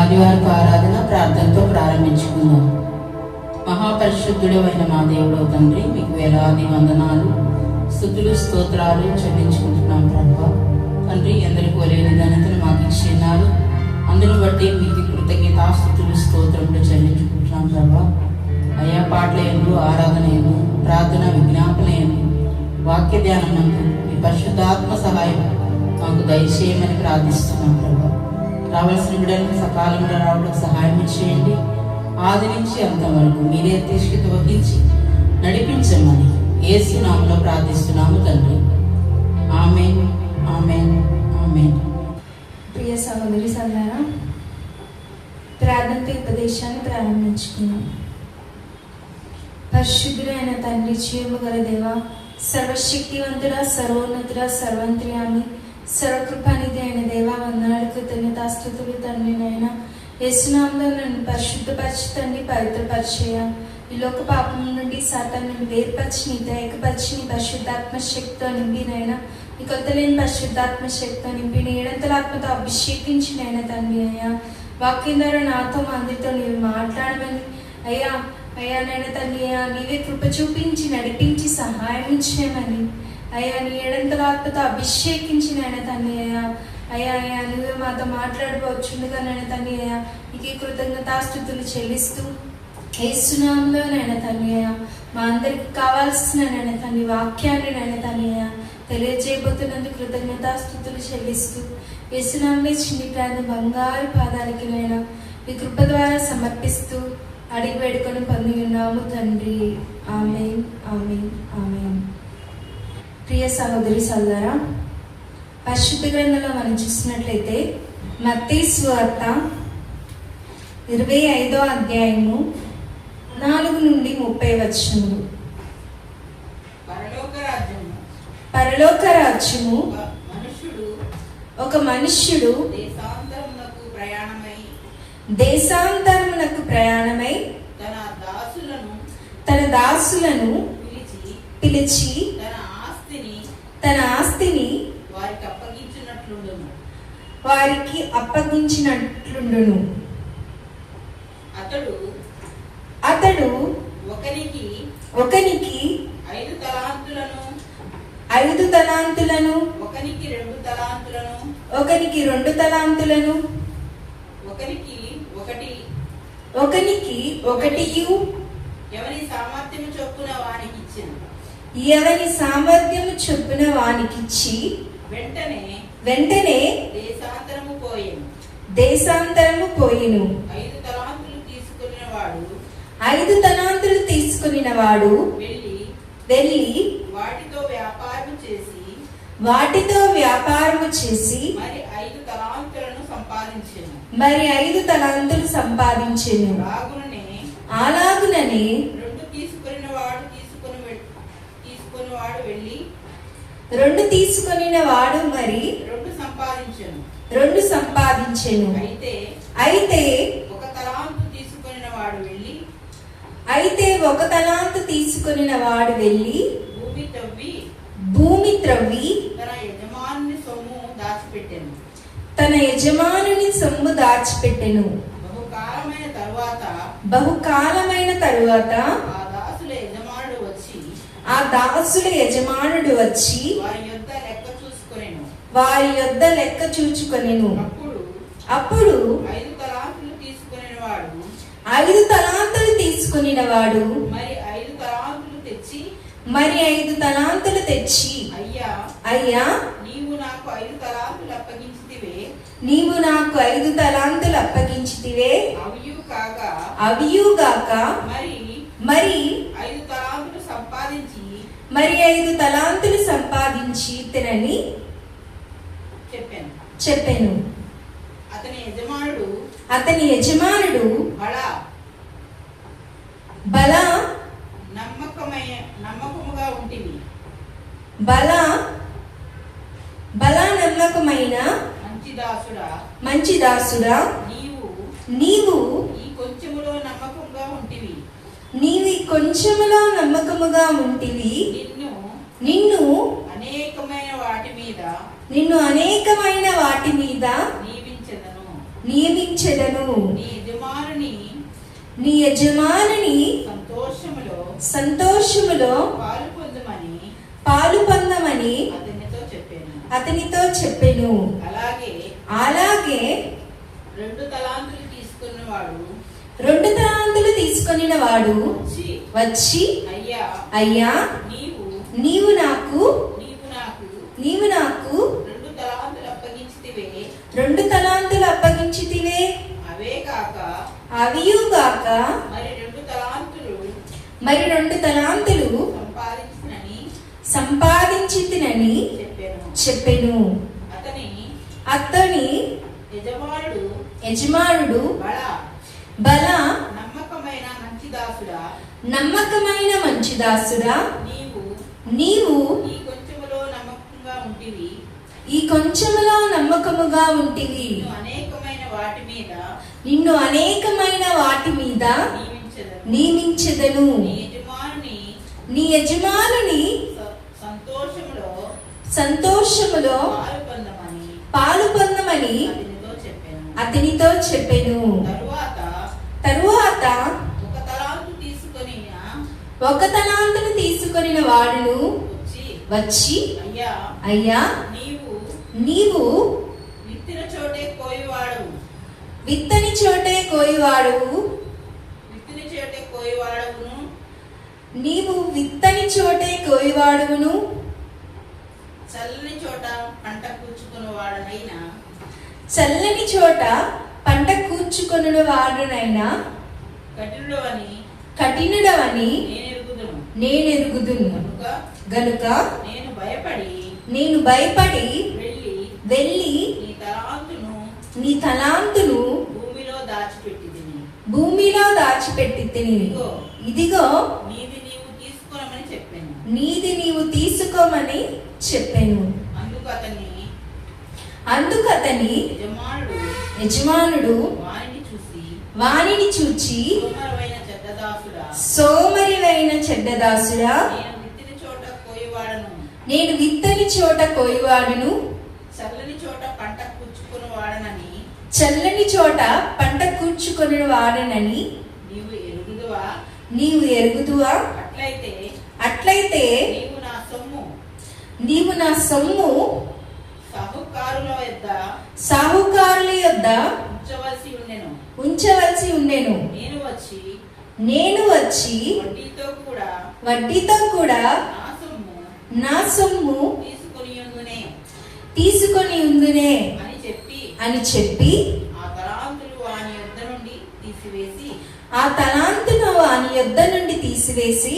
ఆదివారపు ఆరాధన ప్రార్థనతో ప్రారంభించుకుందాం. మహాపరిశుద్ధుడు అయిన మా దేవుడు తండ్రి, మీకు వేలాది వందనాలు, స్తుతులు, స్తోత్రాలు చెల్లించుకుంటున్నాం ప్రభా. తండ్రి, అందరికీ ఒలేని ఘనతను మాకు ఇచ్చిన్నారు. అందును బట్టి మీకు కృతజ్ఞతాస్తుతులు, స్తోత్రములు చెల్లించుకుంటున్నాం ప్రభా. అయ్యా, పాటల ఎందు, ఆరాధన ఎందు, ప్రార్థన విజ్ఞాపన ఎందు, వాక్య ధ్యానం నందు మీ పరిశుద్ధాత్మ సహాయం మాకు దయచేయమని ప్రార్థిస్తున్నాం ప్రభా. రావాల్సిన బిడ్డలకు సకాలంలో రావడానికి సహాయం చేయండి. ఆది నుంచి అంతవరకు మీరే అధ్యక్షత వహించి నడిపించమని యేసు నామములో ప్రార్థిస్తున్నాము తండ్రి. ఆమేన్, ఆమేన్, ఆమేన్. ప్రియ సహోదరి సోదరులారా, ప్రార్థనతో ఉపదేశాన్ని ప్రారంభించుకున్నాం. పరిశుద్ధుడైన తండ్రి, జీవము గల దేవా, సర్వశక్తివంతుడా, సర్వోన్నతుడా, సర్వంత్ర్యామి, సర్వకృపానిధి అయిన దేవా, వందనాలు, కృతజ్ఞతాస్తుతులు తండ్రి. నాయన యేసునామములో నన్ను పరిశుద్ధపరచు తండ్రి, పవిత్రపరిచేయ. ఈ లోక పాపం నుండి సాతాను వేర్పరిచి నీ దయకపరిచి నీ పరిశుద్ధాత్మ శక్తితో నింపి నాయన, నీ కొత్తలేని పరిశుద్ధాత్మ శక్తితో నింపి నీ ఏడంతల ఆత్మతో అభిషేకించి నాయన తండ్రి. అయ్యా, వాక్యం ద్వారా నాతో మా అందరితో నీవు మాట్లాడమని అయ్యా నాయన తండ్రి, అయ్యా నీవే కృప చూపించి నడిపించి సహాయం చేయమని అయ్యా, నీ ఏడంతల ఆత్మతో అభిషేకించి నాయన తండ్రి. అయ్యా నువ్వే మాతో మాట్లాడవచ్చుండగా నాయన తండ్రి. అయ్యా, నీకు కృతజ్ఞతాస్తుతులు చెల్లిస్తూ యేసునామములో నాయన తండ్రి, మా అందరికి కావాల్సిన నాయన తండ్రి వాక్యాన్ని నాయన తండ్రి తెలియజేయబోతున్నందుకు కృతజ్ఞతాస్తుతులు చెల్లిస్తూ యేసునామములో చిన్ని ప్రాంతం బంగారు పాదాలకి నాయన ఈ కృప ద్వారా సమర్పిస్తూ అడిగి వేడుకొని పొంది ఉన్నాము తండ్రి. ఆమేన్, ఆమేన్, ఆమేన్. ప్రియ సహోదరి సోదరులారా, పరిశుద్ధ గ్రంథంలో మనం చూసినట్లయితే మత్తయి సువార్త 25వ అధ్యాయము 4 నుండి 30 వచనములు. పరలోక రాజ్యము ఒక మనుష్యుడు దేశాంతరమునకు ప్రయాణమై తన దాసులను పిలిచి తన ఆస్తిని వారికి అప్పగించినట్లుండును. అతడు ఒకనికి 5 తలాంతులను, ఒకనికి 2 తలాంతులను, ఒకనికి 1 ఎవని సామర్థ్యము చొప్పున వానికిచ్చి వెంటనే దేశాంతరము పోయెను. 5 తలాంతులు తీసుకునిన వాడు వెళ్ళి వాటితో వ్యాపారము చేసి మరి 5 తలాంతులు సంపాదించెను. అలాగుననే 2 తీసుకొనిన వాడు మరి 2 సంపాదించెను. అయితే 1 తలాంతు తీసుకొనిన వాడు వెళ్ళి భూమి త్రవ్వి తన యజమానుని సొమ్ము దాచిపెట్టెను. బహుకాలమైన తరువాత ఆ దాసుల యజమానుడు వచ్చి వారి యొద్ద లెక్క చూచుకొనెను. అప్పుడు 5 తలాంతులు తీసుకొనిన వాడు మరి 5 తలాంతులు తెచ్చి అయ్యా నీవు నాకు 5 తలాంతులు అప్పగించితివే, అవియుగాక మరి 5 తలాంతులు సంపాదించి తినని చెప్పాను. అతని యజమానుడు బలా నమ్మకమైన మంచి దాసుడా, నీవు కొంచెములో నమ్మకముగా ఉంటివి, నిన్ను అనేకమైన వాటి మీద నియమించెదను. నీ యజమానుని నీ యజమానుని సంతోషములో పాలు పొందమని అతనితో చెప్పెను. అలాగే 2 తలాంతులు తీసుకొనిన వాడు వచ్చి, అయ్యా, నీవు నాకు 2 తలాంతులు అప్పగించితివే. అవియుగాక మరి 2 తలాంతులు సంపాదించితినని చెప్పెను. అతని యజమానుడు బల నమ్మకమైన మంచి దాసుడా, నీవు ఈ కొంచెములో నమ్మకముగా ఉంటివి, నిన్ను అనేకమైన వాటి మీద నియమించెదను. నీ యజమానుని సంతోషములో పాలు పొందమని అతనితో చెప్పెను. తరువాత 1 తలాంతును తీసుకొనిన వాడును వచ్చి, అయ్యా, నీవు విత్తని చోటే కోయివాడవు, నీవు విత్తని చోటే కోయివాడును, చల్లని చోట పంట కూర్చుకొనుడు వాడునైనా కఠినుడవని నేనెరుగుదును. గనుక నేను భయపడి వెళ్ళి నీ తలాంతును భూమిలో దాచిపెట్టి తిని, ఇదిగో నీది నీవు తీసుకోమని చెప్పాను. అందుకు అతని యజమానుడు వానిని చూచి, సోమరివైన చెడ్డదాసుడా, నేను విత్తని చోట కోయివాడును, చల్లని చోట పంట కూర్చుకొని వాడనని నీవు ఎరుగుదువా? అట్లయితే నీవు నా సొమ్ము సాహుకారుల యొద్ద ఉంచవలసి ఉండెను. నేను వచ్చి వడ్డీతో కూడా నా సొమ్ము తీసుకొని ఉందునే అని చెప్పి ఆ తలాంతును వాని యొద్ద నుండి తీసివేసి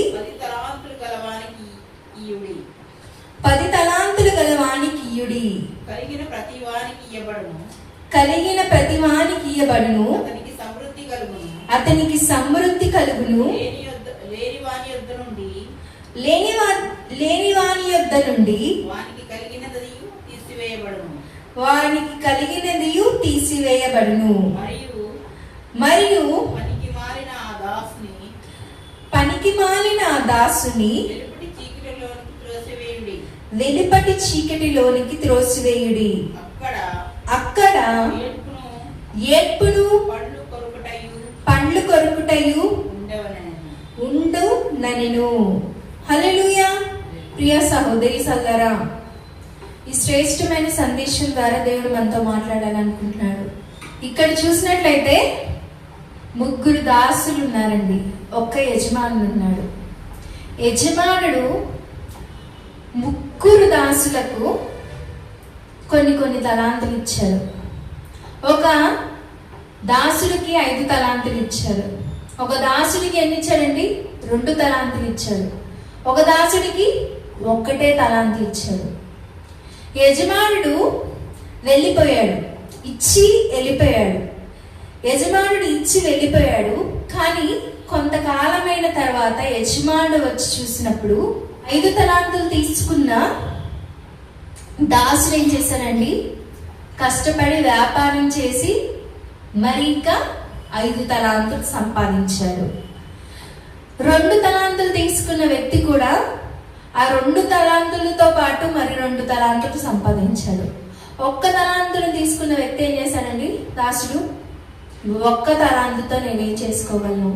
10 తలాంతులు గల వానికి ఇయ్యుడి. కలిగిన ప్రతి వానికి ఇయ్యబడును, అతనికి సమృద్ధి కలుగును. లేని వాని యొద్ద నుండి వానికి కలిగినదియు తీసివేయబడును. మరియు పనికి మాలిన ఆ దాసుని వెలుపటి చీకటిలోనికి త్రోసివేయుడి. అక్కడ ఏడ్పును పండ్లు కొరుకుటయు ఉండు ననెను. హల్లెలూయా. ప్రియ సహోదరి సోదరా, ఈ శ్రేష్టమైన సందేశం ద్వారా దేవుడు మనతో మాట్లాడాలనుకుంటున్నాడు. ఇక్కడ చూసినట్లయితే 3 దాసులు ఉన్నారండి, ఒక్క యజమానుడు ఉన్నాడు. యజమానుడు 3 దాసులకు కొన్ని తలాంతులు ఇచ్చారు. ఒక దాసుడికి 5 తలాంతులు ఇచ్చారు. ఒక దాసుడికి ఎన్ని ఇచ్చాడండి? 2 తలాంతులు ఇచ్చారు. ఒక దాసుడికి 1 తలాంతు ఇచ్చాడు. యజమానుడు వెళ్ళిపోయాడు, ఇచ్చి వెళ్ళిపోయాడు. యజమానుడు ఇచ్చి వెళ్ళిపోయాడు. కానీ కొంతకాలమైన తర్వాత యజమానుడు వచ్చి చూసినప్పుడు 5 తలాంతులు తీసుకున్న దాసుడు ఏం చేశారండి? కష్టపడి వ్యాపారం చేసి మరి ఇంకా 5 తలాంతులు సంపాదించాడు. 2 తలాంతులు తీసుకున్న వ్యక్తి కూడా ఆ 2 తలాంతులతో పాటు మరి 2 తలాంతులు సంపాదించాడు. ఒక్క తలాంతును తీసుకున్న వ్యక్తి ఏం చేశాడండి? దాసుడు, ఒక్క తలాంతుతో నేనేం చేసుకోగలను,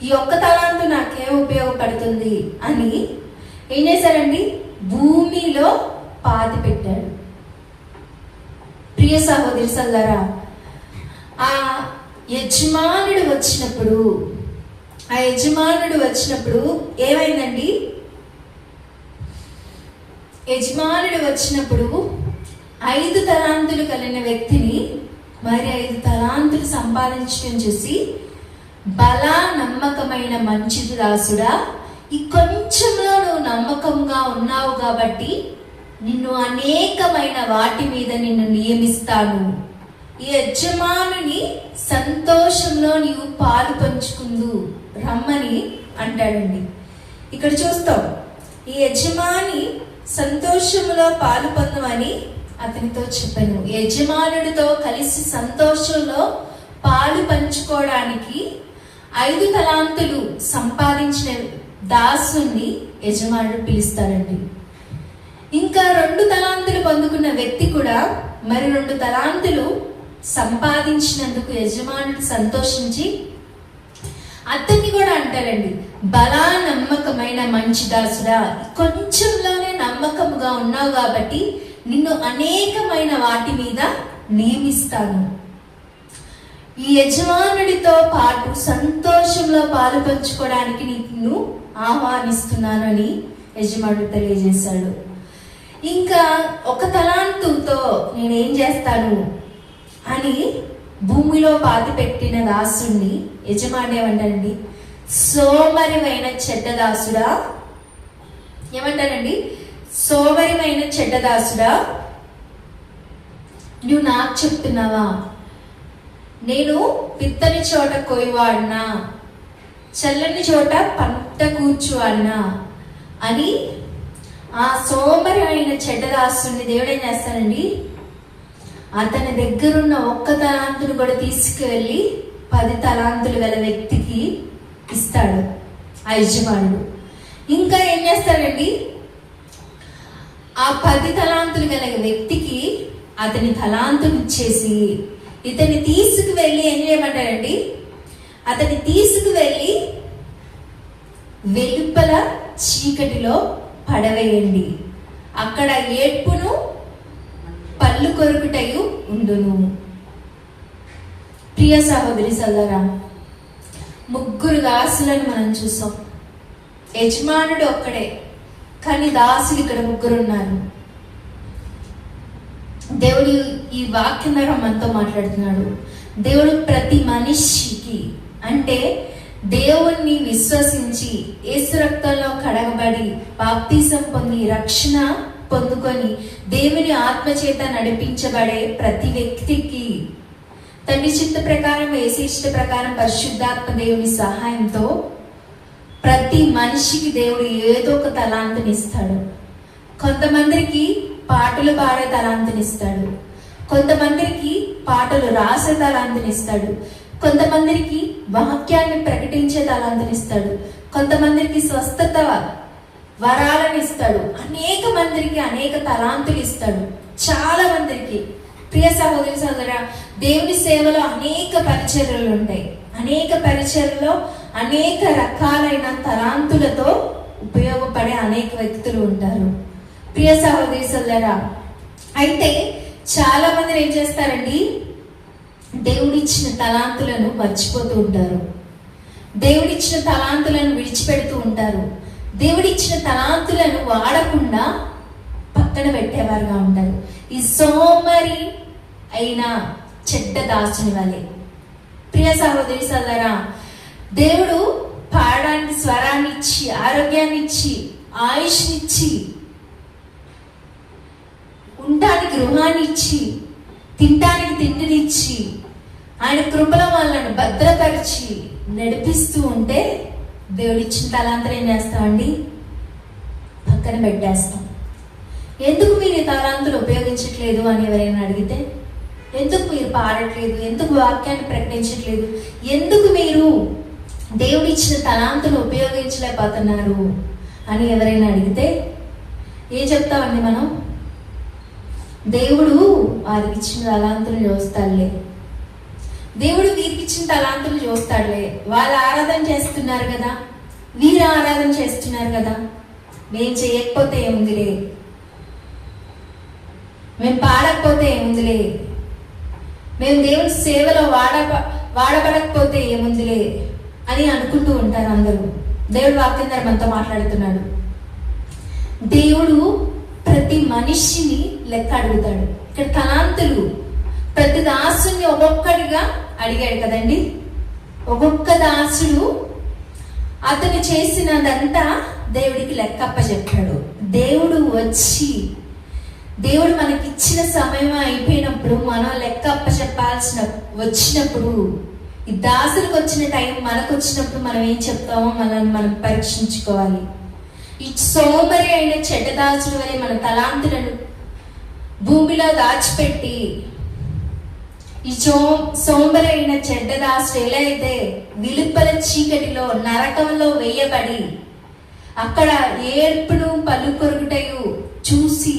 ఈ ఒక్క తలాంతు నాకేం ఉపయోగపడుతుంది అని ఏం చేశాడండి? భూమిలో పాతి పెట్టాడు. ప్రియ సహోదరి సోదరా, ఆ యజమానుడు వచ్చినప్పుడు ఏమైందండి? యజమానుడు వచ్చినప్పుడు 5 తలాంతులు కలిగిన వ్యక్తిని మరి 5 తలాంతులు సంపాదించడం చూసి, బలా నమ్మకమైన మంచి దాసుడా, ఈ కొంచెంలో నువ్వు నమ్మకంగా ఉన్నావు కాబట్టి నిన్ను అనేకమైన వాటి మీద నిన్ను నియమిస్తాను, ఈ యజమానుని సంతోషంలో నీవు పాలు పంచుకుందు రమ్మని అంటాడండి. ఇక్కడ చూస్తాం, ఈ యజమాని సంతోషంలో పాలు పొందమని అతనితో చెప్పాను. యజమానుడితో కలిసి సంతోషంలో పాలు పంచుకోవడానికి 5 తలాంతులు సంపాదించిన దాసుని యజమానుడు పిలుస్తాడండి. ఇంకా 2 తలాంతులు పొందుకున్న వ్యక్తి కూడా మరి 2 తలాంతులు సంపాదించినందుకు యజమానుడు సంతోషించి అతన్ని కూడా అంటారండి, బలా నమ్మకమైన మంచి దాసుడా, కొంచెంలోనే నమ్మకముగా ఉన్నావు కాబట్టి నిన్ను అనేకమైన వాటి మీద నియమిస్తాను, ఈ యజమానుడితో పాటు సంతోషంలో పాలు పంచుకోవడానికి నిన్ను ఆహ్వానిస్తున్నాను అని యజమానుడు తెలియజేశాడు. ఇంకా 1 తలాంతుతో నేనేం చేస్తాను అని భూమిలో పాతి పెట్టిన దాసుని యజమాని ఏమంటారండి? సోమరివైన చెడ్డదాసుడా, ఏమంటారండి? సోమరివైన చెడ్డదాసుడా, నువ్వు నాకు చెప్తున్నావా, నేను పిత్తని చోట కోయివాడినా, చల్లని చోట పంట కూర్చువాడినా అని ఆ సోమరి అయిన చెడ్డదాసుని దేవుడు ఏం చేస్తానండి? అతని దగ్గరున్న 1 తలాంతును కూడా తీసుకువెళ్ళి 10 తలాంతులు గల వ్యక్తికి ఇస్తాడు ఆ యజమానుడు. ఇంకా ఏం చేస్తాడండి? ఆ 10 తలాంతులు గల వ్యక్తికి అతని తలాంతును ఇచ్చేసి ఇతన్ని తీసుకువెళ్ళి ఏం చేయమంటాడండి? అతన్ని తీసుకువెళ్ళి వెలుపల చీకటిలో పడవేయండి, అక్కడ ఏడ్పును పళ్ళు కొరుకుటయు ఉండును. ప్రియ సహోదరి సోదరా, 3 దాసులను మనం చూసాం. యజమానుడు ఒక్కడే, కానీ దాసులు ఇక్కడ 3 ఉన్నారు. దేవుడు ఈ వాక్యం ద్వారా మనతో మాట్లాడుతున్నాడు. దేవుడు ప్రతి మనిషికి, అంటే దేవుణ్ణి విశ్వసించి యేసు రక్తంలో కడగబడి బాప్తిజం పొంది రక్షణ పొందుకొని దేవుని ఆత్మచేత నడిపించబడే ప్రతి వ్యక్తికి తండ్రి చిత్త ప్రకారం, యేసు ఇష్ట ప్రకారం పరిశుద్ధాత్మ దేవుని సహాయంతో ప్రతి మనిషికి దేవుడు ఏదో ఒక తలాంతుని ఇస్తాడు. కొంతమందికి పాటలు పాడే తలాంతుని ఇస్తాడు, కొంతమందికి పాటలు రాసే తలాంతుని ఇస్తాడు, కొంతమందికి వాక్యాన్ని ప్రకటించే తలాంతుని ఇస్తాడు, కొంతమందికి స్వస్థత వరాలను ఇస్తాడు, అనేక మందికి అనేక తలాంతులు ఇస్తాడు. చాలా మందికి ప్రియ సహోదరి సోదర, దేవుని సేవలో అనేక పరిచర్యలు ఉంటాయి. అనేక పరిచర్యలో అనేక రకాలైన తలాంతులతో ఉపయోగపడే అనేక వ్యక్తులు ఉంటారు. ప్రియ సహోదరి సోదర, అయితే చాలా మంది ఏం చేస్తారండి? దేవుడిచ్చిన తలాంతులను మర్చిపోతూ ఉంటారు, దేవుడిచ్చిన తలాంతులను విడిచిపెడుతూ ఉంటారు, దేవుడిచ్చిన తలాంతులను వాడకుండా పక్కన పెట్టేవారుగా ఉంటారు. ఈ సోమరి అయిన చెడ్డ దాసుని వలె. ప్రియ సహోదరి సోదరా, దేవుడు పాడడానికి స్వరాన్ని ఇచ్చి, ఆరోగ్యాన్ని ఇచ్చి, ఆయుష్నిచ్చి, ఉండటానికి గృహాన్ని ఇచ్చి, తినటానికి తిండినిచ్చి, ఆయన కృపల వాళ్ళను భద్రపరిచి నడిపిస్తూ ఉంటే దేవుడిచ్చిన తలాంతరం ఏం చేస్తామండి? పక్కన పెట్టేస్తాం. ఎందుకు మీరు ఈ తలాంతులు ఉపయోగించట్లేదు అని ఎవరైనా అడిగితే, ఎందుకు మీరు పాడట్లేదు, ఎందుకు వాక్యాన్ని ప్రకటించట్లేదు, ఎందుకు మీరు దేవుడిచ్చిన తలాంతులు ఉపయోగించలేకపోతున్నారు అని ఎవరైనా అడిగితే ఏం చెప్తామండి మనం? దేవుడు వారికి ఇచ్చిన తలాంతులు చూస్తాడులే, దేవుడు వీరికి ఇచ్చిన తలాంతులు చూస్తాడులే. వాళ్ళు ఆరాధన చేస్తున్నారు కదా, వీరు ఆరాధన చేస్తున్నారు కదా, మేము చేయకపోతే ఏముందిలే, మేము పాడకపోతే ఏముందిలే, మేము దేవుడి సేవలో వాడబడకపోతే ఏముందిలే అని అనుకుంటూ ఉంటారు అందరూ. దేవుడు వాక్యం ద్వారా మనతో మాట్లాడుతున్నాడు. దేవుడు ప్రతి మనిషిని లెక్క అడుగుతాడు. ఇక్కడ తలాంతులు ప్రతి దాసుని ఒక్కొక్కడిగా అడిగాడు కదండి. ఒక్కొక్క దాసుడు అతను చేసినదంతా దేవుడికి లెక్క అప్పచెప్పాడు. దేవుడు వచ్చి, దేవుడు మనకిచ్చిన సమయం అయిపోయినప్పుడు మనం లెక్క అప్పచెప్పాల్సిన వచ్చినప్పుడు, ఈ దాసులకు వచ్చిన టైం మనకు వచ్చినప్పుడు మనం ఏం చెప్తామో మనం పరీక్షించుకోవాలి. ఈ సోమరి అయిన చెడ్డదాసుల వలె మన తలాంతులను భూమిలో దాచిపెట్టి, ఈ సోమరి అయిన చెడ్డదాసులు ఎలా అయితే విలుపల చీకటిలో నరకంలో వేయబడి అక్కడ ఏర్పును పలు కొరుకుటయు చూసి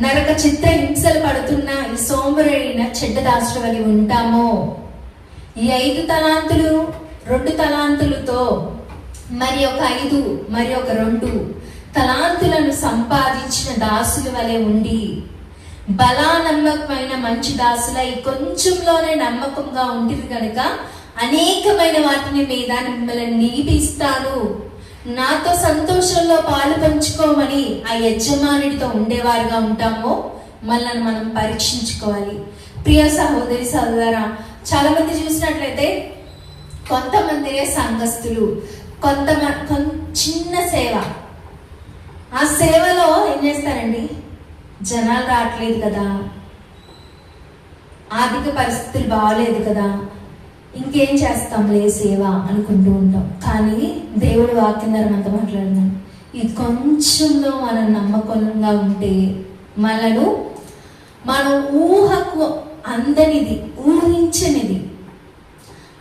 నరక చిత్ర హింసలు పడుతున్న ఈ సోమరైన చెడ్డదాసుల వలె ఉంటామో, ఈ 5 తలాంతులు 2 తలాంతులతో మరి ఒక 5 మరి ఒక 2 తలాంతులను సంపాదించిన దాసుల వలె ఉండి, బలా నమ్మకమైన మంచి దాసులై కొంచెంలోనే నమ్మకంగా ఉంటుంది కనుక అనేకమైన వాటిని మీద మిమ్మల్ని నిలిపిస్తాను, నాతో సంతోషంలో పాలు పంచుకోమని ఆ యజమానుడితో ఉండేవారుగా ఉంటామో మనల్ని మనం పరీక్షించుకోవాలి. ప్రియ సహోదరి సహోదరా, చాలా మంది చూసినట్లయితే కొంతమంది సంఘస్థులు, చిన్న సేవ, ఆ సేవలో ఏం చేస్తారండి, జనాలు రావట్లేదు కదా, ఆర్థిక పరిస్థితులు బాగలేదు కదా, ఇంకేం చేస్తాంలే సేవ అనుకుంటూ ఉంటాం. కానీ దేవుడు వాక్యం ద్వారా మనతో మాట్లాడుతున్నాడు. ఇది కొంచెంలో మనం నమ్మకంగా ఉంటే మనను మన ఊహకు అందనిది, ఊహించనిది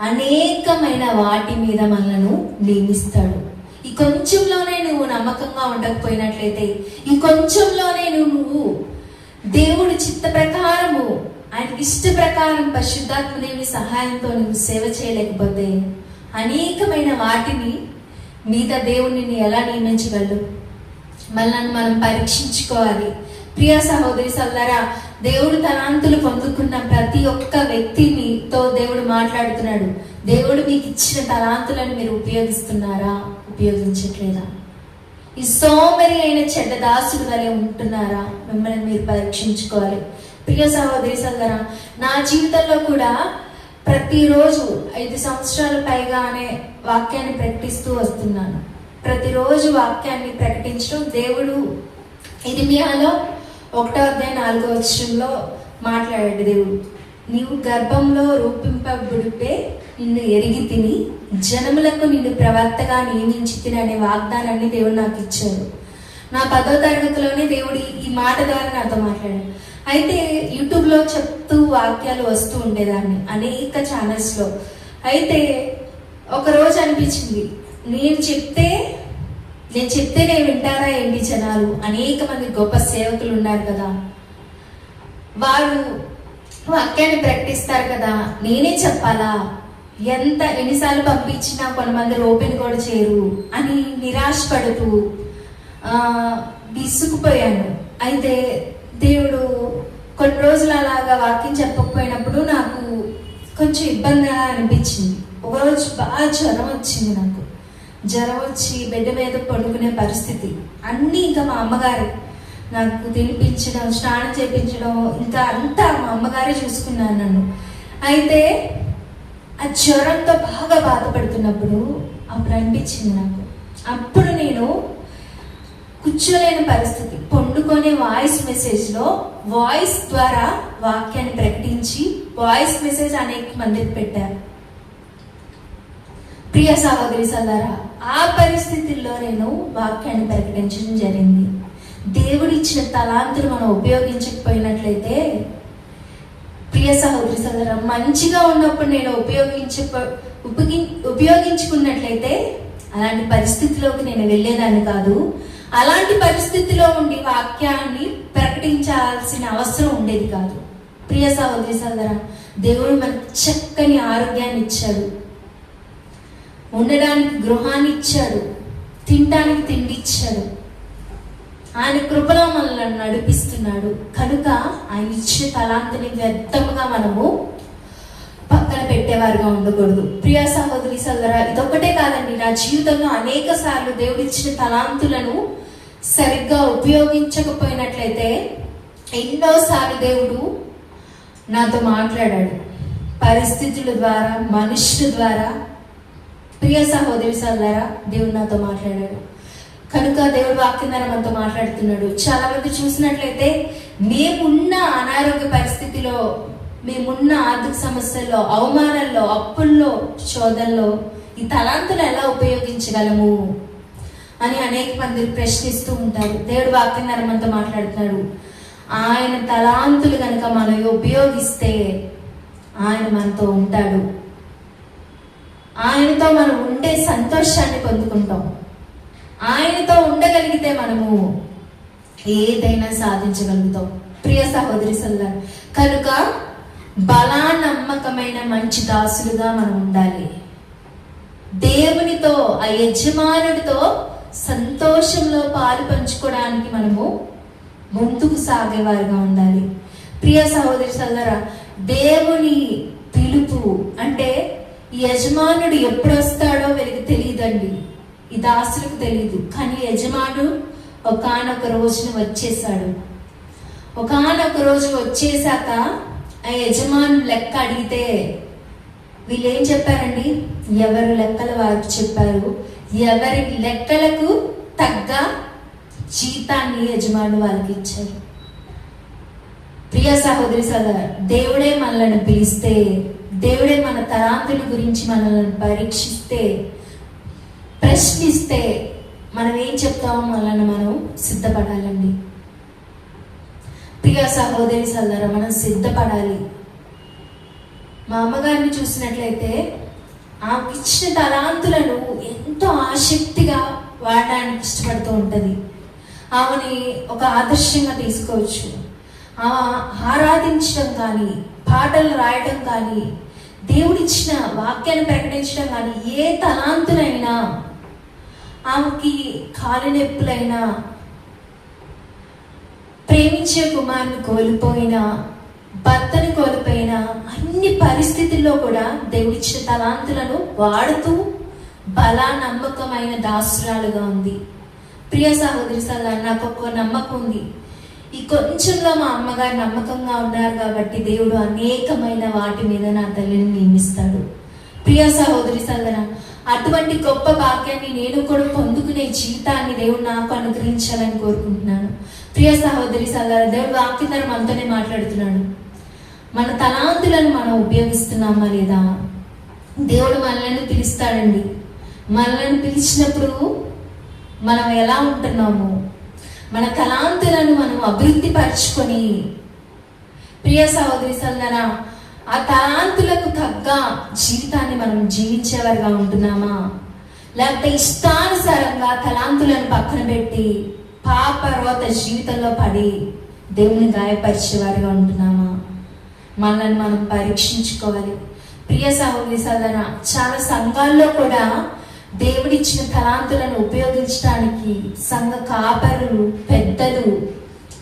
అనేకమైన వాటి మీద మనను నియమిస్తాడు. ఈ కొంచెంలోనే నువ్వు నమ్మకంగా ఉండకపోయినట్లయితే, ఈ కొంచెంలోనే నువ్వు దేవుడి చిత్త ప్రకారము, ఆయనకి ఇష్ట ప్రకారం పరిశుద్ధాత్మ దేవుని సహాయంతో నువ్వు సేవ చేయలేకపోతే అనేకమైన వాటిని మీద దేవుడిని ఎలా నియమించగలడు? మనల్ని మనం పరీక్షించుకోవాలి. ప్రియ సహోదరి సోదరా, దేవుడు తలాంతులు పొందుకున్న ప్రతి ఒక్క వ్యక్తినితో దేవుడు మాట్లాడుతున్నాడు. దేవుడు మీకు ఇచ్చిన తలాంతులను మీరు ఉపయోగిస్తున్నారా, ఉపయోగించట్లేదా? ఈ సోమరి అయిన చెడ్డదాసుడు వలె ఉంటున్నారా? మిమ్మల్ని మీరు పరీక్షించుకోవాలి. ప్రియ సహోదరి సోదరా, నా జీవితంలో కూడా ప్రతిరోజు 5 సంవత్సరాల పైగానే వాక్యాన్ని ప్రకటిస్తూ వస్తున్నాను. ప్రతిరోజు వాక్యాన్ని ప్రకటించడం దేవుడు ఇర్మియాలో 1:4 మాట్లాడాడు. దేవుడు, నీవు గర్భంలో రూపింపబడితే నిన్ను ఎరిగి తిని జనములకు నిన్ను ప్రవక్తగా నియమించి తిని అనే వాగ్దానాన్ని దేవుడు నాకు ఇచ్చాడు. నా 10వ తరగతిలోనే దేవుడు ఈ మాట ద్వారా నాతో మాట్లాడాడు. అయితే యూట్యూబ్లో చెప్తూ వాక్యాలు వస్తూ ఉండేదాన్ని అనేక ఛానల్స్లో. అయితే ఒకరోజు అనిపించింది, నేను చెప్తేనే వింటారా ఏంటి జనాలు? అనేక మంది గొప్ప సేవకులు ఉన్నారు కదా, వారు వాక్యాన్ని ప్రకటిస్తారు కదా, నేనే చెప్పాలా? ఎన్నిసార్లు పంపించినా కొంతమంది ఓపెన్ కూడా చేయరు అని నిరాశపడుతూ విసుకుపోయాను. అయితే దేవుడు కొన్ని రోజులు అలాగా వాక్యం చెప్పకపోయినప్పుడు నాకు కొంచెం ఇబ్బందిగా అనిపించింది. ఒకరోజు బాగా జ్వరం వచ్చింది. నాకు జ్వరం వచ్చి బెడ్ మీద పడుకునే పరిస్థితి. అన్నీ ఇంకా మా అమ్మగారే నాకు తినిపించడం, స్నానం చేయించడం, ఇంకా అంతా మా అమ్మగారే చూసుకున్నాను నన్ను. అయితే ఆ జ్వరంతో బాగా బాధపడుతున్నప్పుడు అప్పుడు అనిపించింది నాకు, అప్పుడు నేను కూర్చోలేని పరిస్థితి, పండుకొనే వాయిస్ మెసేజ్లో వాయిస్ ద్వారా వాక్యాన్ని ప్రకటించి వాయిస్ మెసేజ్ అనేక మందికి పెట్టారు. ప్రియ సహోదరి సోదరా, ఆ పరిస్థితుల్లో నేను వాక్యాన్ని ప్రకటించడం జరిగింది. దేవుడు ఇచ్చిన తలాంతులు మనం ఉపయోగించకపోయినట్లయితే, ప్రియ సహోదరి సోదరా, మంచిగా ఉన్నప్పుడు నేను ఉపయోగించుకున్నట్లయితే అలాంటి పరిస్థితిలోకి నేను వెళ్ళేదాన్ని కాదు. అలాంటి పరిస్థితిలో ఉండి వాక్యాన్ని ప్రకటించాల్సిన అవసరం ఉండేది కాదు. ప్రియ సహోదరి సోదరా, దేవుడు మనకు చక్కని ఆరోగ్యాన్ని ఇచ్చాడు, ఉండడానికి గృహాన్ని ఇచ్చాడు, తినడానికి తిండి ఇచ్చాడు. ఆయన కృపలో మనల్ని నడిపిస్తున్నాడు. కనుక ఆయన ఇచ్చే తలాంతిని వ్యర్థముగా మనము పక్కన పెట్టేవారుగా ఉండకూడదు. ప్రియ సహోదరి సోదరా, ఇదొక్కటే కాదండి, నా జీవితంలో అనేక సార్లు దేవుడు ఇచ్చిన తలాంతులను సరిగ్గా ఉపయోగించకపోయినట్లయితే ఎన్నోసార్లు దేవుడు నాతో మాట్లాడాడు, పరిస్థితుల ద్వారా, మనుషుల ద్వారా. ప్రియ సహోదరి సోదరా, దేవుడు నాతో మాట్లాడాడు. కనుక దేవుడు వాక్యం ద్వారా మనతో మాట్లాడుతున్నాడు. చాలా మంది చూసినట్లయితే మేమున్న అనారోగ్య పరిస్థితిలో, మేమున్న ఆర్థిక సమస్యల్లో, అవమానాల్లో, అప్పుల్లో, శోధనలో ఈ తలాంతులు ఎలా ఉపయోగించగలము అని అనేక మంది ప్రశ్నిస్తూ ఉంటారు. దేవుడు వాక్యం ద్వారా మనతో మాట్లాడుతున్నాడు. ఆయన తలాంతులు కనుక మనం ఉపయోగిస్తే ఆయన మనతో ఉంటాడు. ఆయనతో మనం ఉండే సంతోషాన్ని పొందుకుంటాం. ఆయనతో ఉండగలిగితే మనము ఏదైనా సాధించగలుగుతాం. ప్రియ సహోదరి సోదరా, కనుక బలానమ్మకమైన మంచి దాసులుగా మనం ఉండాలి. దేవునితో, ఆ యజమానుడితో సంతోషంలో పాలు పంచుకోవడానికి మనము ముందుకు సాగేవారుగా ఉండాలి. ప్రియ సహోదరి సోదరా, దేవుని పిలుపు అంటే ఈ యజమానుడు ఎప్పుడు వస్తాడో వీరికి తెలియదండి, ఈ దాసులకు తెలియదు. కానీ యజమానుడు ఒకానొక రోజున వచ్చేసాడు. ఒకానొక రోజు వచ్చేసాక ఆ యజమానుడు లెక్క అడిగితే వీళ్ళు ఏం చెప్పారండి? ఎవరు లెక్కలు వారికి చెప్పారు. ఎవరి లెక్కలకు తగ్గ జీతాన్ని యజమానుడు వాళ్ళకి ఇచ్చారు. ప్రియ సహోదరి సోదరా, దేవుడే మనల్ని పిలిస్తే, దేవుడే మన తలాంతుల గురించి మనల్ని పరీక్షిస్తే, ప్రశ్నిస్తే మనం ఏం చెప్తామో మనల్ని మనం సిద్ధపడాలండి. ప్రియ సహోదరి సోదరా, మనం సిద్ధపడాలి. మా అమ్మగారిని చూసినట్లయితే ఆమెకు ఇచ్చిన తలాంతులను ఎంతో ఆసక్తిగా వాడడానికి ఇష్టపడుతూ ఉంటుంది. ఆమెని ఒక ఆదర్శంగా తీసుకోవచ్చు. ఆమె ఆరాధించడం కానీ, పాటలు రాయడం కానీ, దేవుడిచ్చిన వాక్యాన్ని ప్రకటించడం కానీ, ఏ తలాంతులైనా, ఆమెకి కాలు నొప్పులైనా, ప్రేమించే కుమారుని కోల్పోయినా, భర్తను కోల్పోయినా, అన్ని పరిస్థితుల్లో కూడా దేవుడిచ్చిన తలాంతులను వాడుతూ బలానమ్మకమైన దాసురాలుగా ఉంది. ప్రియ సహోదరి సోదరా, నాకు ఒక నమ్మకం ఉంది. ఈ కొంచెంలో మా అమ్మగారు నమ్మకంగా ఉన్నారు కాబట్టి దేవుడు అనేకమైన వాటి మీద నా తల్లిని నియమిస్తాడు. ప్రియ సహోదరి సోదరా, అటువంటి గొప్ప భాగ్యాన్ని నేను కూడా పొందుకునే జీవితాన్ని దేవుడు నాకు అనుగ్రహించాలని కోరుకుంటున్నాను. ప్రియ సహోదరి సోదరా, దేవుడు వాక్యం ద్వారా మనతోనే మాట్లాడుతున్నాడు. మన తలాంతులను మనం ఉపయోగిస్తున్నామా లేదా? దేవుడు మనల్ని పిలుస్తాడండి. మనల్ని పిలిచినప్పుడు మనం ఎలా ఉంటున్నాము? మన తలాంతులను మనం అభివృద్ధి పరుచుకొని, ప్రియ సహోదరి సోదరా, ఆ తలాంతులకు తగ్గ జీవితాన్ని మనం జీవించేవారుగా ఉంటున్నామా? లేకపోతే ఇష్టానుసారంగా తలాంతులను పక్కన పెట్టి పాపరోత జీవితంలో పడి దేవుని గాయపరిచేవారుగా ఉంటున్నామా? మనల్ని మనం పరీక్షించుకోవాలి. ప్రియ సహోదరి సోదరా, చాలా సంఘాల్లో కూడా దేవుడిచ్చిన తలాంతులను ఉపయోగించడానికి సంఘ కాపరులు, పెద్దలు,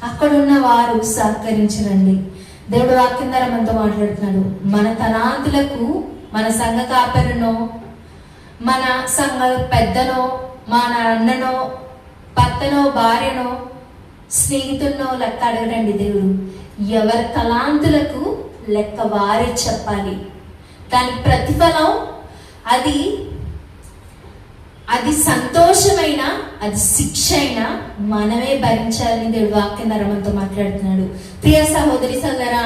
అక్కడున్న వారు సహకరించరండి. దేవుడు వాక్యం ద్వారా మనతో మాట్లాడుతున్నాడు. మన తలాంతులకు మన సంఘ కాపరునో, మన సంఘ పెద్దనో, మన అన్ననో, భర్తనో, భార్యనో, స్నేహితున్నో లెక్క అడగడండి దేవుడు. ఎవరి తలాంతులకు లెక్క వారే చెప్పాలి. దాని ప్రతిఫలం అది సంతోషమైన, అది శిక్ష అయినా మనమే భరించాలని దేవుడు వాక్యం ద్వారా మనతో మాట్లాడుతున్నాడు. ప్రియ సహోదరి సోదరా,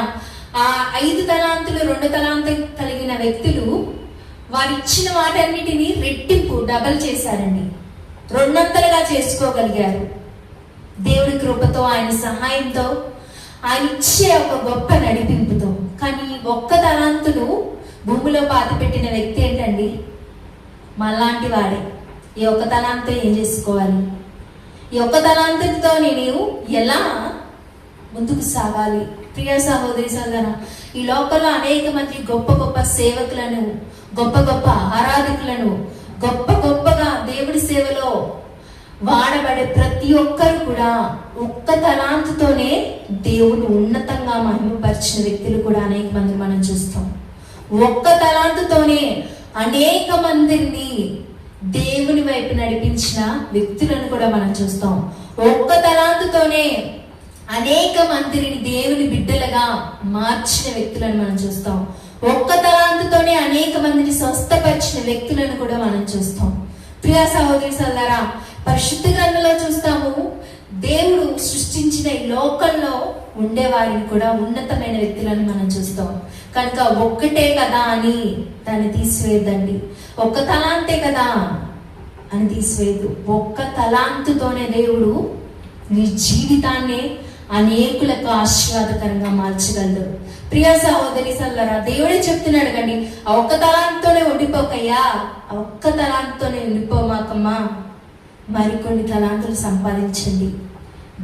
ఆ 5 తలాంతులు 2 తలాంతులు కలిగిన వ్యక్తులు వారు ఇచ్చిన వాటన్నిటిని రెట్టింపు, డబల్ చేశారండి. 200గా చేసుకోగలిగారు. దేవుడి కృపతో, ఆయన సహాయంతో, ఆయన ఇచ్చే ఒక గొప్ప నడిపింపుతో. కానీ 1 తలాంతును భూమిలో పాతిపెట్టిన వ్యక్తి ఏంటండి? మళ్ళాంటి వాడే. ఈ 1 తలాంతో ఏం చేసుకోవాలి? ఈ ఈ ఒక్క తలాంతుతో నీవు ఎలా ముందుకు సాగాలి? ప్రియ సహోదరి సోదరా, ఈ లోకంలో అనేక మంది గొప్ప గొప్ప సేవకులను, గొప్ప గొప్ప ఆరాధకులను, గొప్పగా దేవుడి సేవలో వాడబడే ప్రతి ఒక్కరు కూడా ఒక్క తలాంతుతోనే దేవుని ఉన్నతంగా మహిమపరిచిన వ్యక్తులు కూడా అనేక మంది మనం చూస్తాం. ఒక్క తలాంతుతోనే అనేక మందిని దేవుని వైపు నడిపించిన వ్యక్తులను కూడా మనం చూస్తాం. ఒక్క తలాంతుతోనే అనేక మందిని దేవుని బిడ్డలుగా మార్చిన వ్యక్తులను మనం చూస్తాం. ఒక్క తలాంతుతోనే అనేక మందిని స్వస్థపరిచిన వ్యక్తులను కూడా మనం చూస్తాం. ప్రియ సహోదరి సోదరా, పరిశుద్ధ గ్రంథంలో చూస్తాము, దేవుడు సృష్టించిన ఈ లోకంలో ఉండేవారిని కూడా ఉన్నతమైన వ్యక్తులను మనం చూస్తాం. కనుక ఒక్కటే కదా అని దాన్ని తీసివేయద్దండి. ఒక్క తలాంతే కదా అని తీసివేయద్దు. ఒక్క తలాంతుతోనే దేవుడు నీ జీవితాన్ని అనేకులకు ఆశీర్వాదకరంగా మార్చగలడు. ప్రియ సహోదరి సల్లరా, దేవుడే చెప్తున్నాడు కండి, ఆ ఒక్క తలాంతోనే ఉండిపోకయ్యా, ఆ ఒక్క తలాంతోనే ఉండిపోమాకమ్మా, మరికొన్ని తలాంతులు సంపాదించండి,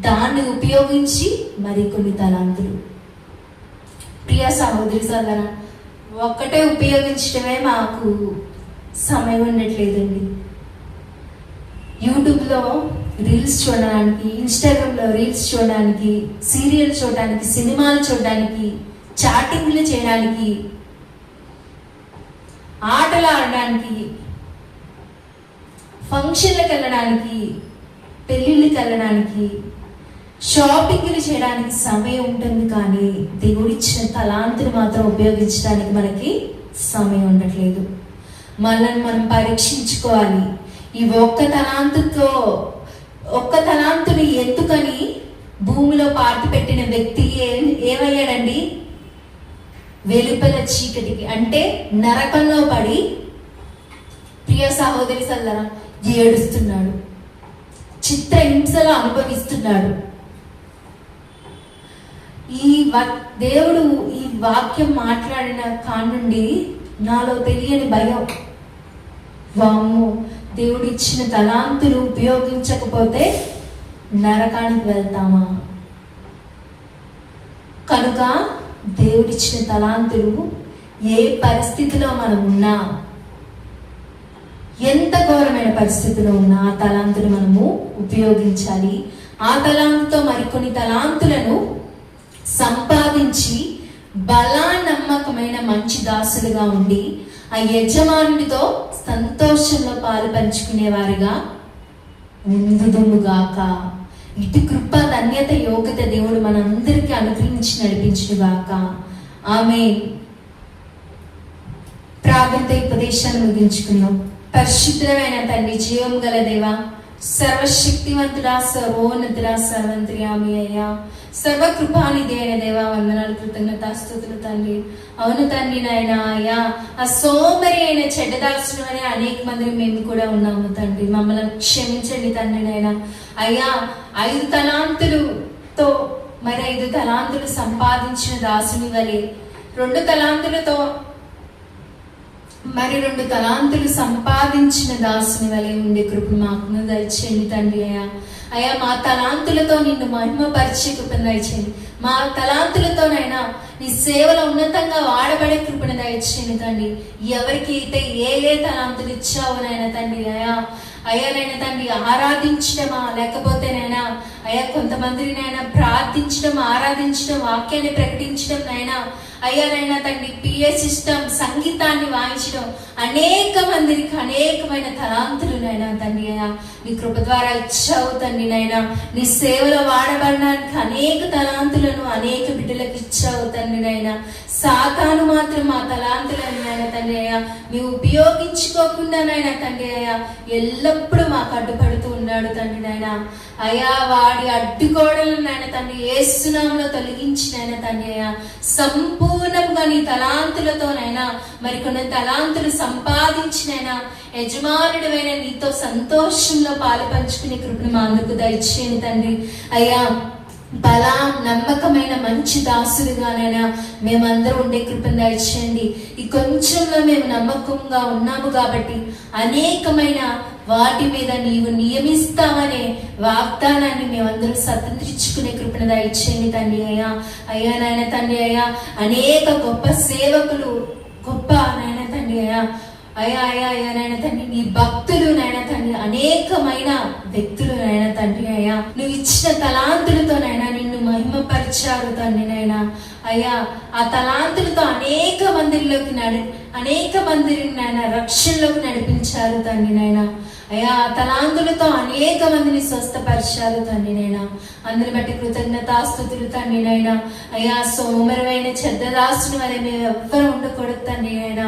దాన్ని ఉపయోగించి మరికొన్ని తలాంతులు. ప్రియ సహోదరి సల్లరా, ఒక్కటే ఉపయోగించడమే మాకు సమయం ఉండట్లేదండి. యూట్యూబ్లో రీల్స్ చూడడానికి, ఇన్స్టాగ్రామ్లో రీల్స్ చూడడానికి, సీరియల్ చూడడానికి, సినిమాలు చూడడానికి, చాటింగ్లు చేయడానికి, ఆటలు ఆడడానికి, ఫంక్షన్లకు వెళ్ళడానికి, పెళ్ళిళ్ళకి వెళ్ళడానికి, షాపింగ్లు చేయడానికి సమయం ఉంటుంది. కానీ దేవుడిచ్చిన తలాంతుని మాత్రం ఉపయోగించడానికి మనకి సమయం ఉండట్లేదు. మనల్ని మనం పరీక్షించుకోవాలి. ఈ ఒక్క తలాంతుని ఎత్తుకొని భూమిలో పాతి పెట్టిన వ్యక్తి ఏమయ్యాడండి? వెలుపల చీకటికి అంటే నరకంలో పడి, ప్రియ సహోదరి సల్లరా, ఏడుస్తున్నాడు, చిత్రహింసలు అనుభవిస్తున్నాడు. దేవుడు ఈ వాక్యం మాట్లాడిన కానుండి నాలో తెలియని భయం, వామ్మో, దేవుడు ఇచ్చిన తలాంతులు ఉపయోగించకపోతే నరకానికి వెళ్తామా? కనుక దేవుడిచ్చిన తలాంతులు ఏ పరిస్థితిలో మనం ఉన్నా, ఎంత ఘోరమైన పరిస్థితిలో ఉన్నా ఆ తలాంతులు మనము ఉపయోగించాలి. ఆ తలాంతుతో మరికొన్ని తలాంతులను సంపాదించి నమ్మకమైన మంచి దాసులుగా ఉండి ఆ యజమానుడితో సంతోషంలో పాలు పంచుకునే వారిగా ఉందుదుముగాక. ఇటు కృప, ధన్యత, యోగ్యత దేవుడు మనందరికీ అనుగ్రహించి నడిపించుగాక. ఆమేన్. ప్రార్థనతో ఈ ఉపదేశాన్ని ముగించుకుందాం. పరిశుద్ధమైన తండ్రి, జీవం గల దేవా, సర్వశక్తివంతుడా, సర్వోన్నతుడా, సర్వంత్ర్యామి అయ్యా, సర్వకృపానిధి అయిన దేవా, వందనాలు, కృతజ్ఞతాస్తుతులు తండ్రి. అవును తండ్రి నాయన, అయ్యా ఆ సోమరి అయిన చెడ్డదాసులు అనే అనేక మందిని మేము కూడా ఉన్నాము తండ్రి. మమ్మల్ని క్షమించండి తండ్రి నాయన. అయ్యా 5 తలాంతులతో మరి 5 తలాంతులు సంపాదించిన దాసుని వలె 2 తలాంతులతో మరి 2 తలాంతులు సంపాదించిన దాసుని వలె ఉండే కృప మాకు దయచేయండి తండ్రి. అయ్యా మా తలాంతులతో నిన్ను మహిమపరిచే కృపను దయచేయండి. మా తలాంతులతోనైనా నీ సేవలో ఉన్నతంగా వాడబడే కృపను దయచేయండి తండ్రి. ఎవరికి అయితే ఏ తలాంతులు ఇచ్చావునైనా తండ్రి, అయ్యానైనా తండ్రి ఆరాధించడమా, లేకపోతేనైనా అయ్యా కొంతమందినైనా ప్రార్థించడం, ఆరాధించడం, వాక్యాన్ని ప్రకటించడం నైనా, అయ్యానైనా తండ్రి పిఏ సిస్టమ్, సంగీతాన్ని వాయించడం, అనేక మందికి అనేకమైన తలాంతులు నైనా తండ్రి అయ్యా నీ కృప ద్వారా ఇచ్చావు తండ్రి నైనా. నీ సేవలో వాడబడడానికి అనేక తలాంతులను అనేక బిడ్డలకు ఇచ్చావు తండ్రి నైనా. సాతాను మాత్రం మా తలాంతులను నాయన తండ్రి అయ్యా మేము ఉపయోగించుకోకుండా నాయన తండ్రి అయ్యా ఎల్లప్పుడూ మాకు అడ్డుపడుతూ ఉన్నాడు తండ్రి నాయన. అయ్యా వాడి అడ్డుకోడలను నాయన తండ్రి యేసు నామములో తొలగించినైనా తండ్రి అయ్యా సంపూర్ణంగా నీ తలాంతులతోనైనా మరికొన్ని తలాంతులు సంపాదించినైనా యజమానుడివైన నీతో సంతోషంలో పాలు పంచుకునే కృపను మా అందరికి దయచేయండి తండ్రి. అయ్యా నమ్మకమైన మంచి దాసులుగానైనా మేమందరూ ఉండే కృపను దయచేయండి. ఈ కొంచెంలో మేము నమ్మకంగా ఉన్నాము కాబట్టి అనేకమైన వాటి మీద నీవు నియమిస్తావనే వాగ్దానాన్ని మేమందరూ స్వతంత్రించుకునే కృపణ దయచేయండి తండ్రి అయ్యా. అయ్యా నాయన తండ్రి అయ్యా, అనేక గొప్ప సేవకులు, గొప్ప నాయన తండ్రి అయ్యా, అయ్యా అయ్యా అయ్యా నాయన తండ్రి, నీ భక్తులు నాయన తండ్రి, అనేకమైన వ్యక్తులు నాయన తండ్రి అయ్యా, నువ్వు ఇచ్చిన తలాంతులతో నాయన నిన్ను మహిమపరిచారు తండ్రి నాయన అయ్యా. ఆ తలాంతులతో అనేక మందిని నాయన రక్షణలోకి నడిపించారు తండ్రి నాయన అయ్యా. ఆ తలాంతులతో అనేక మందిని స్వస్థపరిచారు తండ్రి నాయన. అందరిని బట్టి కృతజ్ఞతాస్తుతులు తండ్రి నాయన అయ్యా. సోమరమైన చెడ్డదాసుని వల్ల మేము ఎవ్వరు ఉండకూడదు తండ్రి నాయన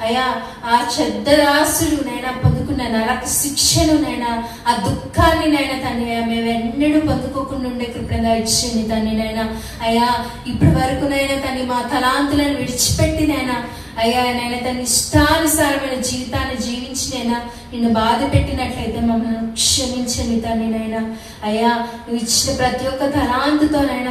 అయ్యా. ఆ చెడ్డదాసుడు నైనా పొందుకున్న నరక శిక్షను నైనా, ఆ దుఃఖాన్ని నైనా తండ్రి అయ్యా మేము ఎన్నడూ పొందుకోకుండా ఉండే కృపణగా ఇచ్చింది తండ్రి నాయన అయ్యా. ఇప్పటి వరకు నైనా తండ్రి మా తలాంతులను విడిచిపెట్టినైనా అయ్యా నాయన తన ఇష్టానుసారమైన జీవితాన్ని జీవించినైనా నిన్ను బాధ పెట్టినట్లయితే మమ్మల్ని క్షమించండి తండ్రి నాయన అయ్యా. నువ్వు ఇచ్చిన ప్రతి ఒక్క తలాంతుతోనైనా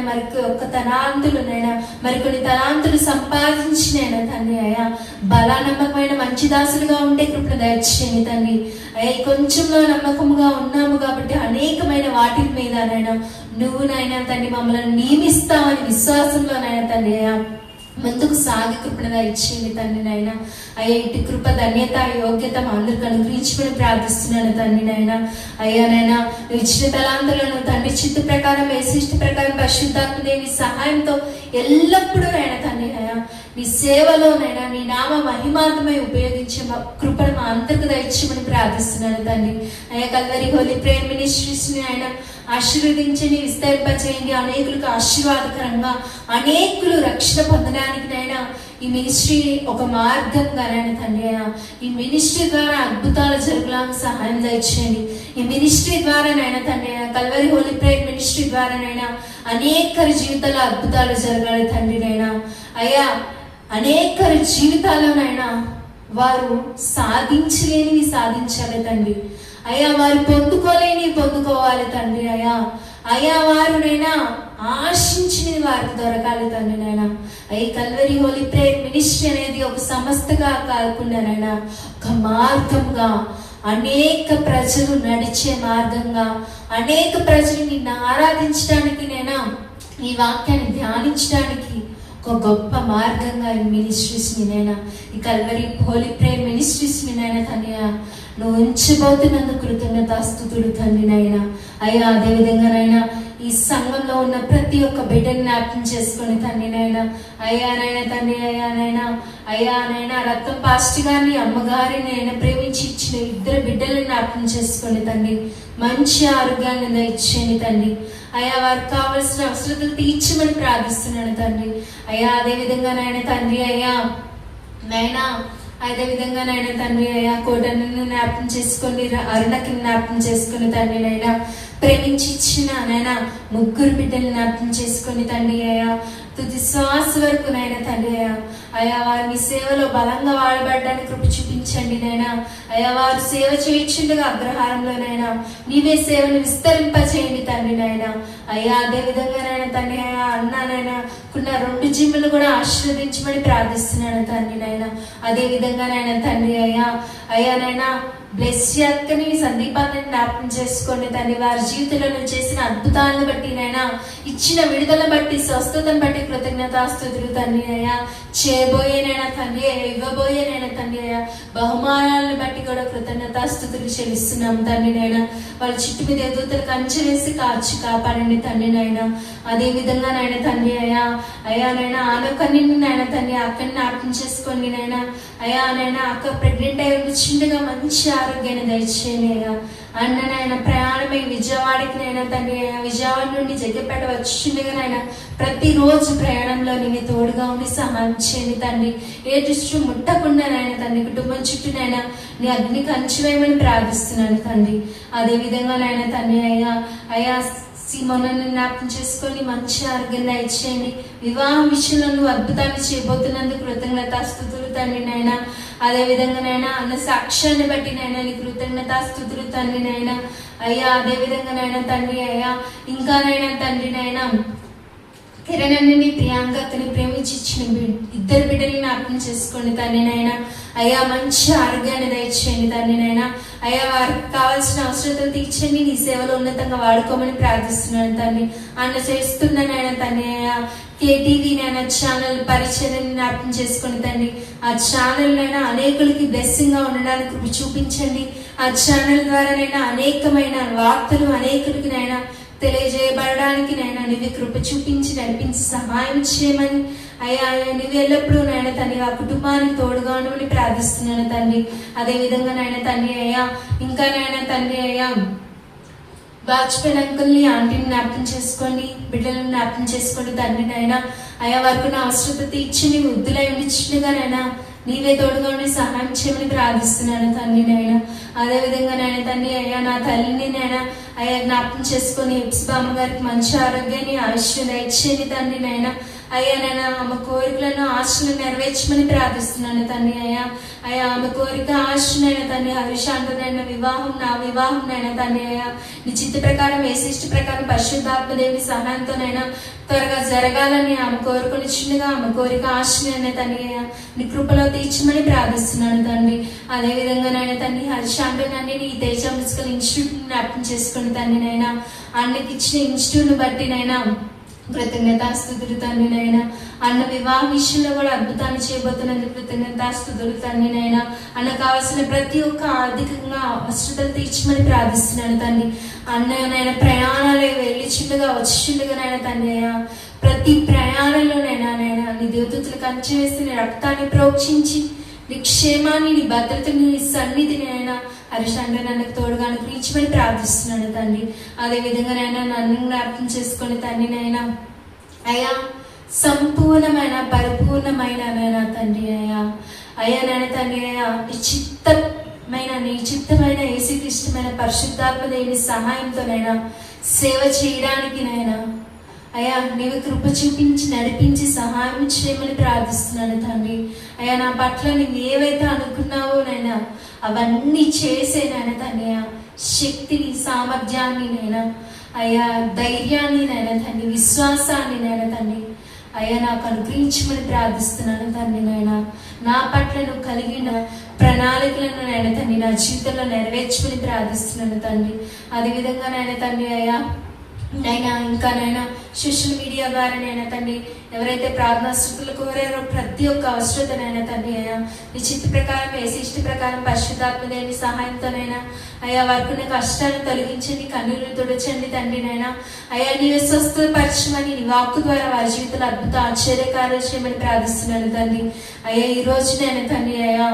మరికొన్ని తలాంతులు సంపాదించినైనా తండ్రి అయ్యా, బలానమ్మకమైన మంచి దాసులుగా ఉండే కృపణ దయచేయండి తండ్రి అయ్యా. కొంచెంలో నమ్మకముగా ఉన్నాము కాబట్టి అనేకమైన వాటి మీదనైనా నువ్వు నాయన తండ్రి మమ్మల్ని నియమిస్తావని విశ్వాసంలోనైనా తండ్రి అయ్యా ముందుకు సాగి కృపణగా ఇచ్చేయండి తండ్రి నాయన అయ్యా. ఇటు కృప, ధన్యత, యోగ్యత మా అందరికి అనుగ్రహించుకుని ప్రార్థిస్తున్నాను తండ్రి నాయన అయ్యా. నాయన నువ్వు ఇచ్చిన తలాంతులను తండ్రి చిత్త ప్రకారం, వేసిష్ట ప్రకారం పరిశుద్ధాత్మ దేవుని సహాయంతో ఎల్లప్పుడూ నాయన తండ్రి అయ్యా నీ సేవలోనైనా నీ నామ మహిమాత్మై ఉపయోగించే కృపను మా అందరికి దయచేయమని ప్రార్థిస్తున్నాను తండ్రి అయ్యా. కల్వరి హోలీ ప్రేయర్ మినిస్ట్రీస్ ని ఆయన ఆశీర్వదించండి, విస్తరింపచేయండి. అనేకులకు ఆశీర్వాదకరంగా, అనేకులు రక్షణ పొందడానికి నైనా ఈ మినిస్ట్రీ ఒక మార్గంగా నాయన తండ్రి అయినా ఈ మినిస్ట్రీ ద్వారా అద్భుతాలు జరగడానికి సహాయం దయచేయండి. ఈ మినిస్ట్రీ ద్వారా నైనా తండ్రి అయినా కల్వరి హోలీ ప్రేయర్ మినిస్ట్రీ ద్వారా నైనా అనేక జీవితాల అద్భుతాలు జరగాలి తండ్రి నైనా అయ్యా. అనేక జీవితాల్లోనైనా వారు సాధించలేనివి సాధించాలి తండ్రి అయ్యా. వారు పొందుకోవాలి తండ్రి అయ్యా. అయ్యా వారునైనా ఆశించినది వారికి దొరకాలి తండ్రి నైనా. అయ్యి కల్వరి హోలీ ప్రేయర్ మినిస్ట్రీ అనేది ఒక సంస్థగా కాకుండా నైనా ఒక మార్గంగా, అనేక ప్రజలు నడిచే మార్గంగా, అనేక ప్రజలు నిన్ను ఆరాధించడానికి నైనా ఈ వాక్యాన్ని ధ్యానించడానికి ఒక గొప్ప మార్గంగా ఈ మినిస్ట్రీస్ నైనా, ఈ కల్వరి హోలీ ప్రేయర్ మినిస్ట్రీస్ నైనా తండ్రి నువ్వు ఉంచబోతున్నందుకు కృతజ్ఞతాస్తుతులు తండ్రి నైనా అయ్యా. అదేవిధంగానైనా ఈ సంఘంలో ఉన్న ప్రతి ఒక్క బిడ్డని జ్ఞాపకం చేసుకొని తండ్రి నైనా అయ్యానైనా తండ్రి అయ్యానైనా రక్తం పాస్టి గారిని, అమ్మగారిని ఆయన ప్రేమించి ఇచ్చిన 2 బిడ్డలను జ్ఞాపకం చేసుకొని తండ్రి మంచి ఆరోగ్యాన్ని దయచేయండి తండ్రి అయ్యా. వారికి కావలసిన అవసరతలు తీర్చమని ప్రార్థిస్తున్నాను తండ్రి అయ్యా. అదేవిధంగా నాయన తండ్రి అయ్యా నైనా అదేవిధంగా నాయన తండ్రి అయ్యా కోటను జ్ఞాపకం చేసుకొని, అరుణకి జ్ఞాపకం చేసుకుని తండ్రి నైనా ప్రేమించి ఇచ్చిన నాయన 3 బిడ్డలు జ్ఞాపకం చేసుకొని తండ్రి అయ్యా తుది శ్వాస వరకు నాయన తండ్రి అయ్యా వారిని సేవలో బలంగా వాడబడడానికి కృప చూపించండి నైనా అయ్యా. వారు సేవ చేయించుండగా అగ్రహారంలోనైనా నీవే సేవను విస్తరింపచేయండి తండ్రి నైనా అయ్యా. అదేవిధంగా నాయన తండ్రి అయ్యా అన్నానైనా కున్న 2 జిమ్ములు కూడా ఆశీర్వదించమని ప్రార్థిస్తున్నాను తండ్రి నైనా. అదేవిధంగా నాయన తండ్రి అయ్యానైనా బ్లెస్ అక్కని సందీపాన్ని జ్ఞాపకం చేసుకోండి తండ్రి. వారి జీవితంలో చేసిన అద్భుతాలను బట్టి నైనా, ఇచ్చిన విడుదల బట్టి, స్వస్థతను బట్టి కృతజ్ఞతాస్తుతులు తండ్రి అయ్యా. చేయబోయేనైనా తండ్రి ఇవ్వబోయేనైనా తండ్రి అయ్యా బహుమానాలను బట్టి కూడా కృతజ్ఞతాస్తుతులు చెల్లిస్తున్నాం తండ్రి నైనా. వాళ్ళ చుట్టూ మీద దూతలు కంచె వేసి కాపాడండి తండ్రి నైనా. అదే విధంగా నాయన తండ్రి అయ్యానైనా ఆనొకని నాయన తండ్రి అక్కని జ్ఞాపకం చేసుకోండి నైనా అయ్యానైనా అక్క ప్రెగ్నెంట్ అయి చిన్నగా మంచి ఆరోగ్యాన్ని దయచేయండి అయ్యా. అన్న నాయన ప్రయాణమై విజయవాడకి నైనా తండ్రి విజయవాడ నుండి జగ్గపేట వచ్చిండగా నాయన ప్రతిరోజు ప్రయాణంలో నేను తోడుగా ఉండి సహాయం చేయండి తండ్రి. ఏ దృష్టి ముట్టకుండా నాయన తండ్రి కుటుంబం చుట్టూనైనా నీ అగ్ని కంచివేయమని ప్రార్థిస్తున్నాను తండ్రి. అదే విధంగా నాయన తండ్రి అయ్యా సీమోనని జ్ఞాపకం చేసుకొని మంచి ఆరోగ్యం దయచేయండి. వివాహం విషయంలో నువ్వు అద్భుతాన్ని చేయబోతున్నందుకు కృతజ్ఞతాస్తుతులు తండ్రి నైనా. అదే విధంగా నైనా అన్న సాక్ష్యాన్ని బట్టి నైనా నీ కృతజ్ఞతాస్తుతులు తండ్రి నైనా అయ్యా. అదే విధంగా నైనా తండ్రి అయ్యా ఇంకా నైనా తండ్రి నైనా కిరణ్ అన్నని ప్రియాంక అతని ప్రేమించి ఇచ్చిన ఇద్దరు బిడ్డల్ని జ్ఞాపకం చేసుకోండి తండ్రి నాయన. అయ్యా మంచి ఆరోగ్యాన్ని దయచేయండి తండ్రి నాయన. అయ్యా వారికి కావాల్సిన అవసరతలు తీర్చండి, నీ సేవలో ఉన్నతంగా వాడుకోమని ప్రార్థిస్తున్నాను తండ్రి. అన్న చేస్తున్న నాయన తండ్రి అయ్యా కేటీవీ నాయన ఛానల్ పరిచయాన్ని జ్ఞాపకం చేసుకోండి తండ్రి. ఆ ఛానల్ నైనా అనేకులకి బ్లెస్సింగ్ గా ఉండడానికి కృప చూపించండి. ఆ ఛానల్ ద్వారా నైనా అనేకమైన వార్తలు అనేకులకి నైనా తెలియజేయబడడానికి నైనా నీవి కృప చూపించి నడిపించి సహాయం చేయమని అయ్యా నువ్వు ఎల్లప్పుడూ నాయన తండ్రి ఆ కుటుంబానికి తోడుగా ఉండమని ప్రార్థిస్తున్నాను తండ్రి. అదే విధంగా నాయన తండ్రి అయ్యా ఇంకా నాయన తండ్రి అయ్యా వాజ్పేయి అంకుల్ని ఆంటీని జ్ఞాపకం చేసుకోండి, బిడ్డలను జ్ఞాపకం చేసుకోండి తండ్రి నాయన. అయ్యా వారికి నా అవసరత తీర్చి నీవు వృద్ధులై ఉండిచ్చినగా నాయన నీవే తోడుగా ఉండి సహాయం చేయమని ప్రార్థిస్తున్నాను తండ్రి నాయన. అదే విధంగా నాయన తండ్రి అయ్యా నా తల్లిని నాయన అయ్యా జ్ఞాపకం చేసుకొని ఎప్సిబామ్మ గారికి మంచి ఆరోగ్యాన్ని ఆయుష్యం దయచేయండి తండ్రి నాయన. అయ్యా నాయన ఆమె కోరికలను ఆశలను నెరవేర్చమని ప్రార్థిస్తున్నాను తండ్రి అయ్యా. అయ్యా ఆమె కోరిక ఆశనైనా తండ్రి హరిశాంతనైనా వివాహం నా వివాహం నైనా తండ్రి అయ్యా నీ చిత్త ప్రకారం ఏసిష్ట ప్రకారం పరిశుద్ధాత్మదేవి సహాయంతోనైనా త్వరగా జరగాలని ఆమె కోరుకొని చిన్నగా ఆమె కోరిక ఆశనైనా తండ్రి అయ్యా నీ కృపలో తీర్చమని ప్రార్థిస్తున్నాను తండ్రి. అదే విధంగా నైనా తండ్రి హరిశాంతనాన్ని నీ తేజ మ్యూజికల్ ఇన్స్టిట్యూట్ జ్ఞాపకం చేసుకుని తండ్రి నైనా అన్నకి ఇచ్చిన ఇన్స్టిట్యూట్ బట్టి నైనా కృతజ్ఞతాస్తుతులు తండ్రి నాయన. అన్న వివాహ విషయంలో కూడా అద్భుతాన్ని చేయబోతున్నందుకు కృతజ్ఞతాస్తుతులు తండ్రి నాయన. అన్న కావాల్సిన ప్రతి ఒక్క ఆర్థికంగా అవసరతలు తీర్చమని ప్రార్థిస్తున్నాను తండ్రి. అన్ననైనా ప్రయాణాలు వెళ్ళి చిన్నగా వచ్చిండగా నాయన తండ్రి అయ్యా ప్రతి ప్రయాణంలోనైనా నైనా నీ దేవదూతలు కంచె వేసి నీ రక్తాన్ని ప్రోక్షించి నీ క్షేమాన్ని నీ భద్రతని నీ సన్నిధిని అయినా హరిశాండ్ర నన్నకు తోడుగా అనుగ్రహించమని ప్రార్థిస్తున్నాను తండ్రి. అదే విధంగా నైనా నన్ను జ్ఞాపకం చేసుకుని తండ్రి నైనా అయ్యా సంపూర్ణమైన పరిపూర్ణమైన నైనా తండ్రి అయ్యా అయ్యా నైనా తండ్రి అయ్యా నీ చిత్తమైన యేసుక్రీస్తుమైన పరిశుద్ధాత్మ దేవుని సహాయంతోనైనా సేవ చేయడానికి నైనా అయ్యా నీవు కృప చూపించి నడిపించి సహాయం చేయమని ప్రార్థిస్తున్నాను తండ్రి. అయ్యా నా పట్ల నువ్వు ఏవైతే అనుకున్నావో నైనా అవన్నీ చేసేనైనా తండ్రి శక్తిని సామర్థ్యాన్ని నైనా అయ్యా ధైర్యాన్ని నైనా తండ్రి విశ్వాసాన్ని నైనా తండ్రి అయ్యా నాకు అనుగ్రహించమని ప్రార్థిస్తున్నాను తండ్రి నైనా. నా పట్ల నువ్వు కలిగిన ప్రణాళికలను నైనా తండ్రి నా జీవితంలో నెరవేర్చమని ప్రార్థిస్తున్నాను తండ్రి. అదేవిధంగా నైనా తండ్రి అయ్యా నైనా ఇంకా నైనా సోషల్ మీడియా ద్వారా నైనా తండ్రి ఎవరైతే ప్రార్థనా స్థుతులు కోరారో ప్రతి ఒక్క అవసరతనైనా తండ్రి అయ్యా నీ చిత్త ప్రకారం ఏసిష్ట ప్రకారం పరిశుద్ధాత్మదేవుని సహాయంతోనైనా అయ్యా వారికి ఉన్న కష్టాలను తొలగించండి, కన్నీళ్లు తుడచండి తండ్రి నైనా. అయ్యా నీవే స్వస్థపరచమని నీ వాక్కు ద్వారా వారి జీవితంలో అద్భుత ఆశ్చర్యకార్యాలు చేయమని ప్రార్థిస్తున్నాను తండ్రి. అయ్యా ఈ రోజునైనా తండ్రి అయ్యా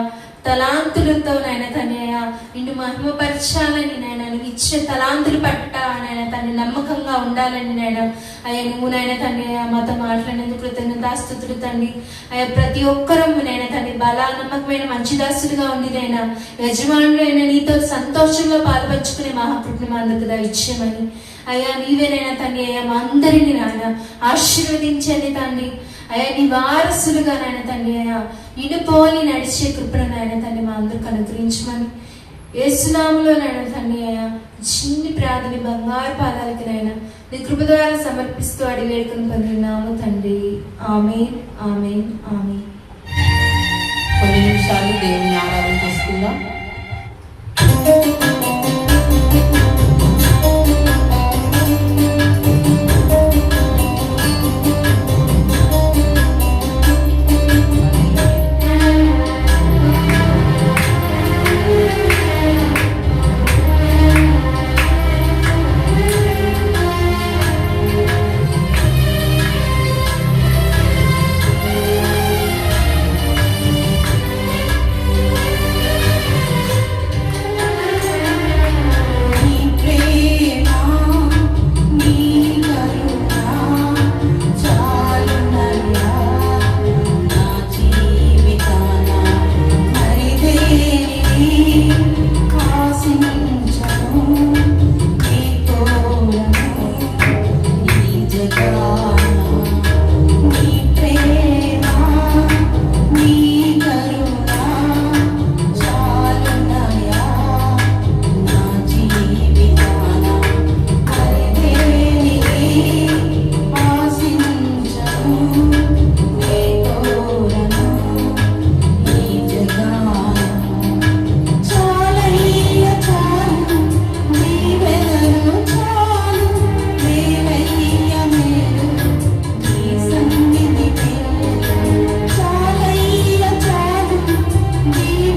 తలాంతులతో నైనా తండ్రి అయ్యా నిన్ను మహిమపరచాలని నైనా నువ్వు ఇచ్చే తలాంతులు పట్ట నైనా తండ్రి నమ్మకంగా ఉండాలని నైనా అయ్యా నువ్వు నైనా తండ్రి అయ్యా మాతో మాట్లాడినందుకు కృతజ్ఞతాస్తుతులు తండ్రి. అయ్యా ప్రతి ఒక్కరూ నైనా తండ్రి బలా నమ్మకమైన మంచి దాసులుగా ఉండినైనా యజమానులు అయినా నీతో సంతోషంలో పాల్పంచుకునే మహాకృపని మా అందరికి దయచేయమని అయ్యా నీవేనైనా తండ్రి అయ్యా మా అందరినీ నాయన ఆశీర్వదించండి తండ్రి. అయ్యా నీ వారసులుగా నాయన తండ్రి అయ్యా నిన్ను పోలి నడిచే కృపను నాయన తండ్రి మా అందరికి అనుగ్రహించమని యేసునామములో నాయన తండ్రి అయ్యా చిన్ని ప్రార్థన బంగారు పాదాలకి నాయన నీ కృప ద్వారా సమర్పిస్తూ అడిగి వేడుకను పొందినాము తండ్రి. ఆమేన్ ఆమేన్ ఆమేన్. కొన్ని నిమిషాలు దేవుని ఆరాధన చేసుకుందాం.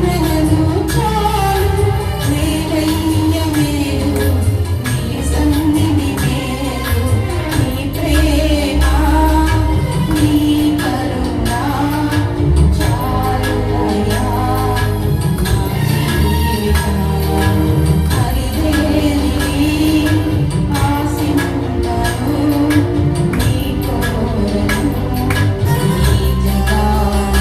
మనదు చాలు మేలయ్య మేలు నీ సన్నిధి మేలు నీ ప్రేమ నీ కరుణ చాలులయ్యా నా జీవితం హరిదేవి ఆశింపను నీ కోరను నీ జగాన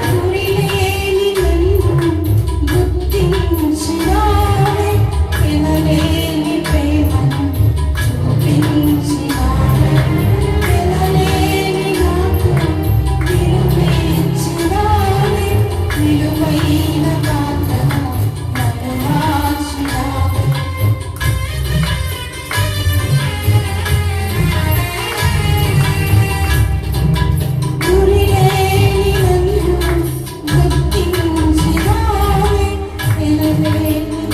గురిలేని నన్ను గుర్తించినావే ఎనలేని ప్రేమను చూపించినావే ఎనలేని నాకు విలువిచ్చినావే విలువైన పాత్రగా నన్ను మార్చినావే గురిలేని నన్ను గుర్తించినావే ఎనలేని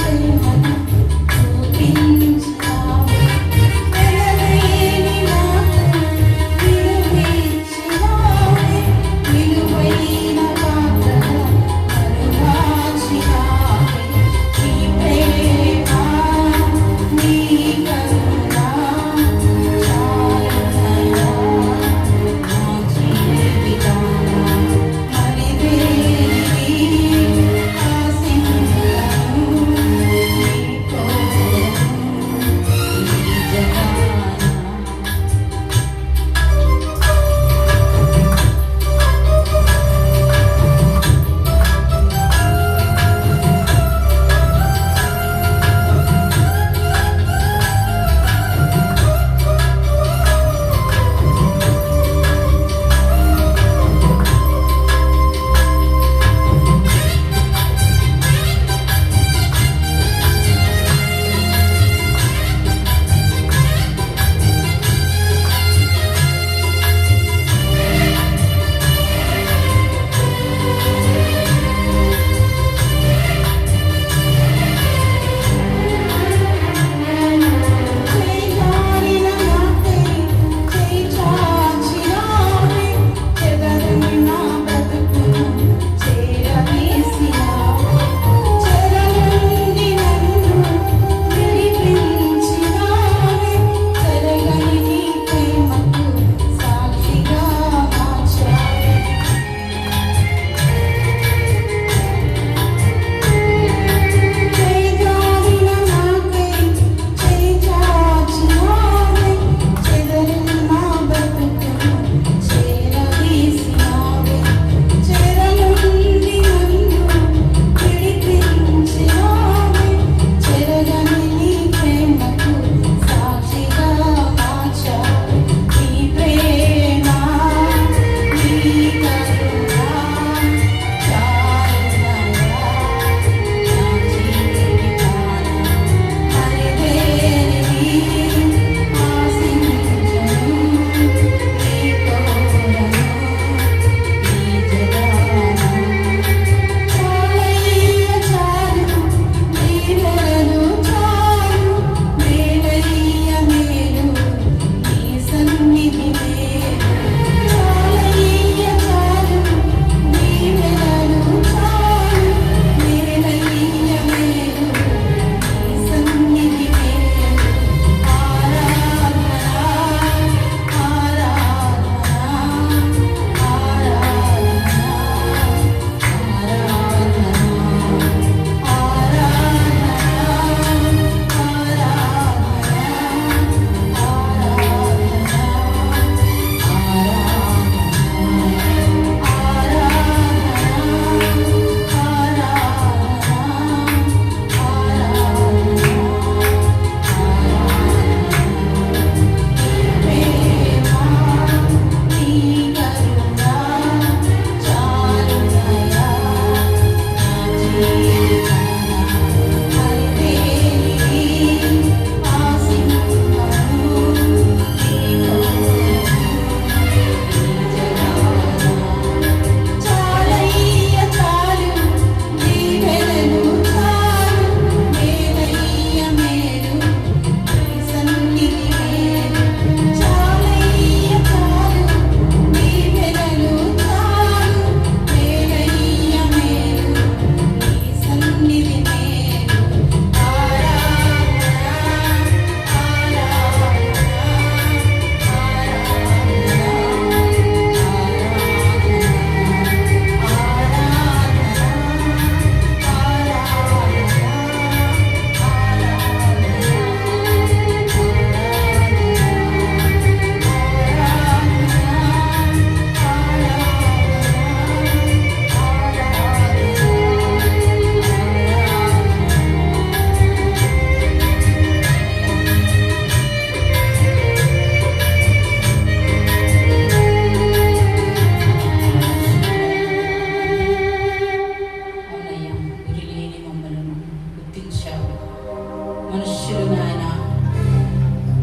మనుష్యులు నాయన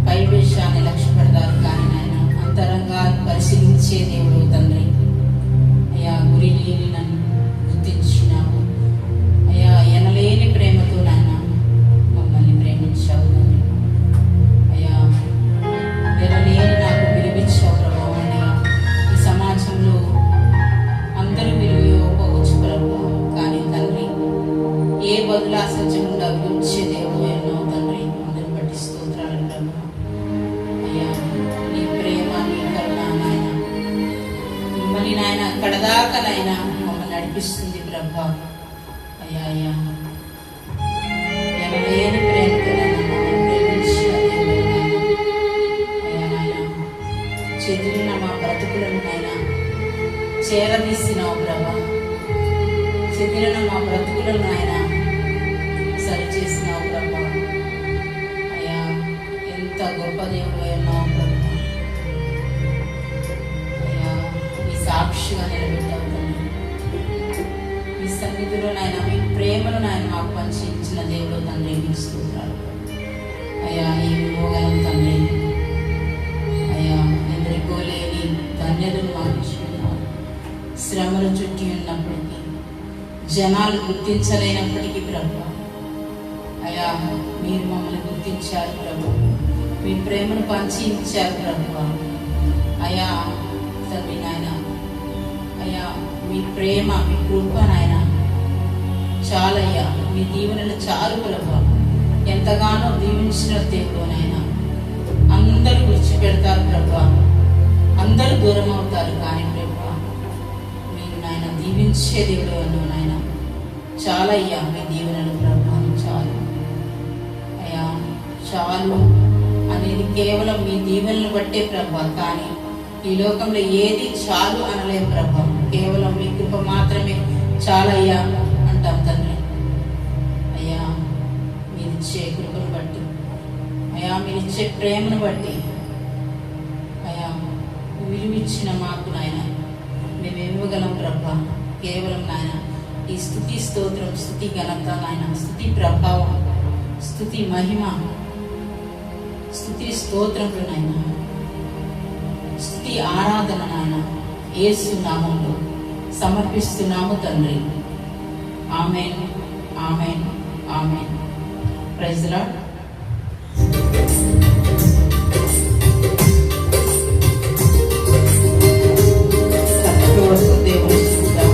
పై వేషాన్ని లక్ష్య పెడతారు, కానీ నాయన అంతరంగాన్ని పరిశీలించే దేవుడు తండ్రి. అయ్యా గురి లేని నన్ను గుర్తించినావు అయ్యా, ఎనలేని ప్రేమతో నాయన మమ్మల్ని ప్రేమించావు తండ్రి. అయ్యా ఎనలేని నాకు విలువిచ్చావు ప్రభావం. ఈ సమాజంలో అందరూ విలువ ఇవ్వకపోవచ్చు ప్రభు, కానీ తండ్రి ఏ బదులా సత్యముండా విలువచ్చే దేవుడు ఎన్నో తండ్రి. అందరిని బట్టి స్తోత్రాలు ప్రభు. అయ్యా నీ ప్రేమ నీ కరుణ నాయన మిమ్మల్ని నాయన కడదాకా నాయన మమ్మల్ని నడిపిస్తుంది ప్రభా. అయ్యా అయ్యా ఎనలేని ప్రేమతో నాయన మమ్మల్ని ప్రేమించిన దేవుడు నాయన. అయ్యా నాయన చెదిరిన మా బ్రతుకులను నాయన చేరదీసినావు ప్రభా. చెదిరిన మా బ్రతుకులను నాయన సరిచేసినావు ప్రభా. అయ్యా ఎంత గొప్ప దేవుడు అన్నావు ప్రభా. అయ్యా ఈ సాక్షిగా నిలబెట్టావు తండ్రి. ఈ సన్నిధిలో నాయన మీ ప్రేమను నాయన మాకు పంచి ఇచ్చిన దేవుడు తండ్రి, మీకు స్తోత్రాలు. అయ్యా ఈ విమోగనం తండ్రి, అయ్యా ఎందరికో లేని ధన్యతను మాకు ఇచ్చుకున్నావు. శ్రమలు చుట్టి ఉన్నప్పటికీ, జనాలు గుర్తించలేనప్పటికీ ప్రభు, అయ్యా మీరు మమ్మల్ని గుర్తించారు ప్రభు. మీ ప్రేమను పంచి ఇచ్చారు ప్రభు. అయ్యా తండ్రి నాయన, అయ్యా మీ ప్రేమ మీ కృప నాయన చాలయ్యా. మీ దీవెనలు చాలు ప్రభు. ఎంతగానో దీవించిన దేవుడు నాయన. అందరూ విడిచిపెడతారు ప్రభు, అందరూ దూరం అవుతారు, కానీ ప్రభు మీరు నాయన దీవించే దేవుడు అను నాయన. చాలయ్యా మీ దీవెనలు ప్రభు, చాలు అయ్యా. చాలు అనేది కేవలం మీ దీవెనలు బట్టే ప్రభు, కానీ ఈ లోకంలో ఏది చాలు అనలేం ప్రభు. కేవలం మీ కృప మాత్రమే చాలయ్యా అంటాం తండ్రి. అయ్యా మీరిచ్చే కృపను బట్టి, అయ్యా మీరిచ్చే ప్రేమను బట్టి, అయ్యా విలువిచ్చిన మాకు నాయన మేము ఇవ్వగలం ప్రభా. కేవలం నాయన ఈ స్తుతి స్తోత్రం, స్తుతి ఘనత నాయన, స్తుతి ప్రభావం, స్తుతి మహిమ, స్తుతి స్తోత్రములు నాయన, స్తుతి ఆరాధన నాయన యేసు నామములో సమర్పిస్తున్నాము తండ్రి. ఆమేన్, ఆమేన్, ఆమేన్. Praise the Lord. దేవుని స్తుతిద్దాం.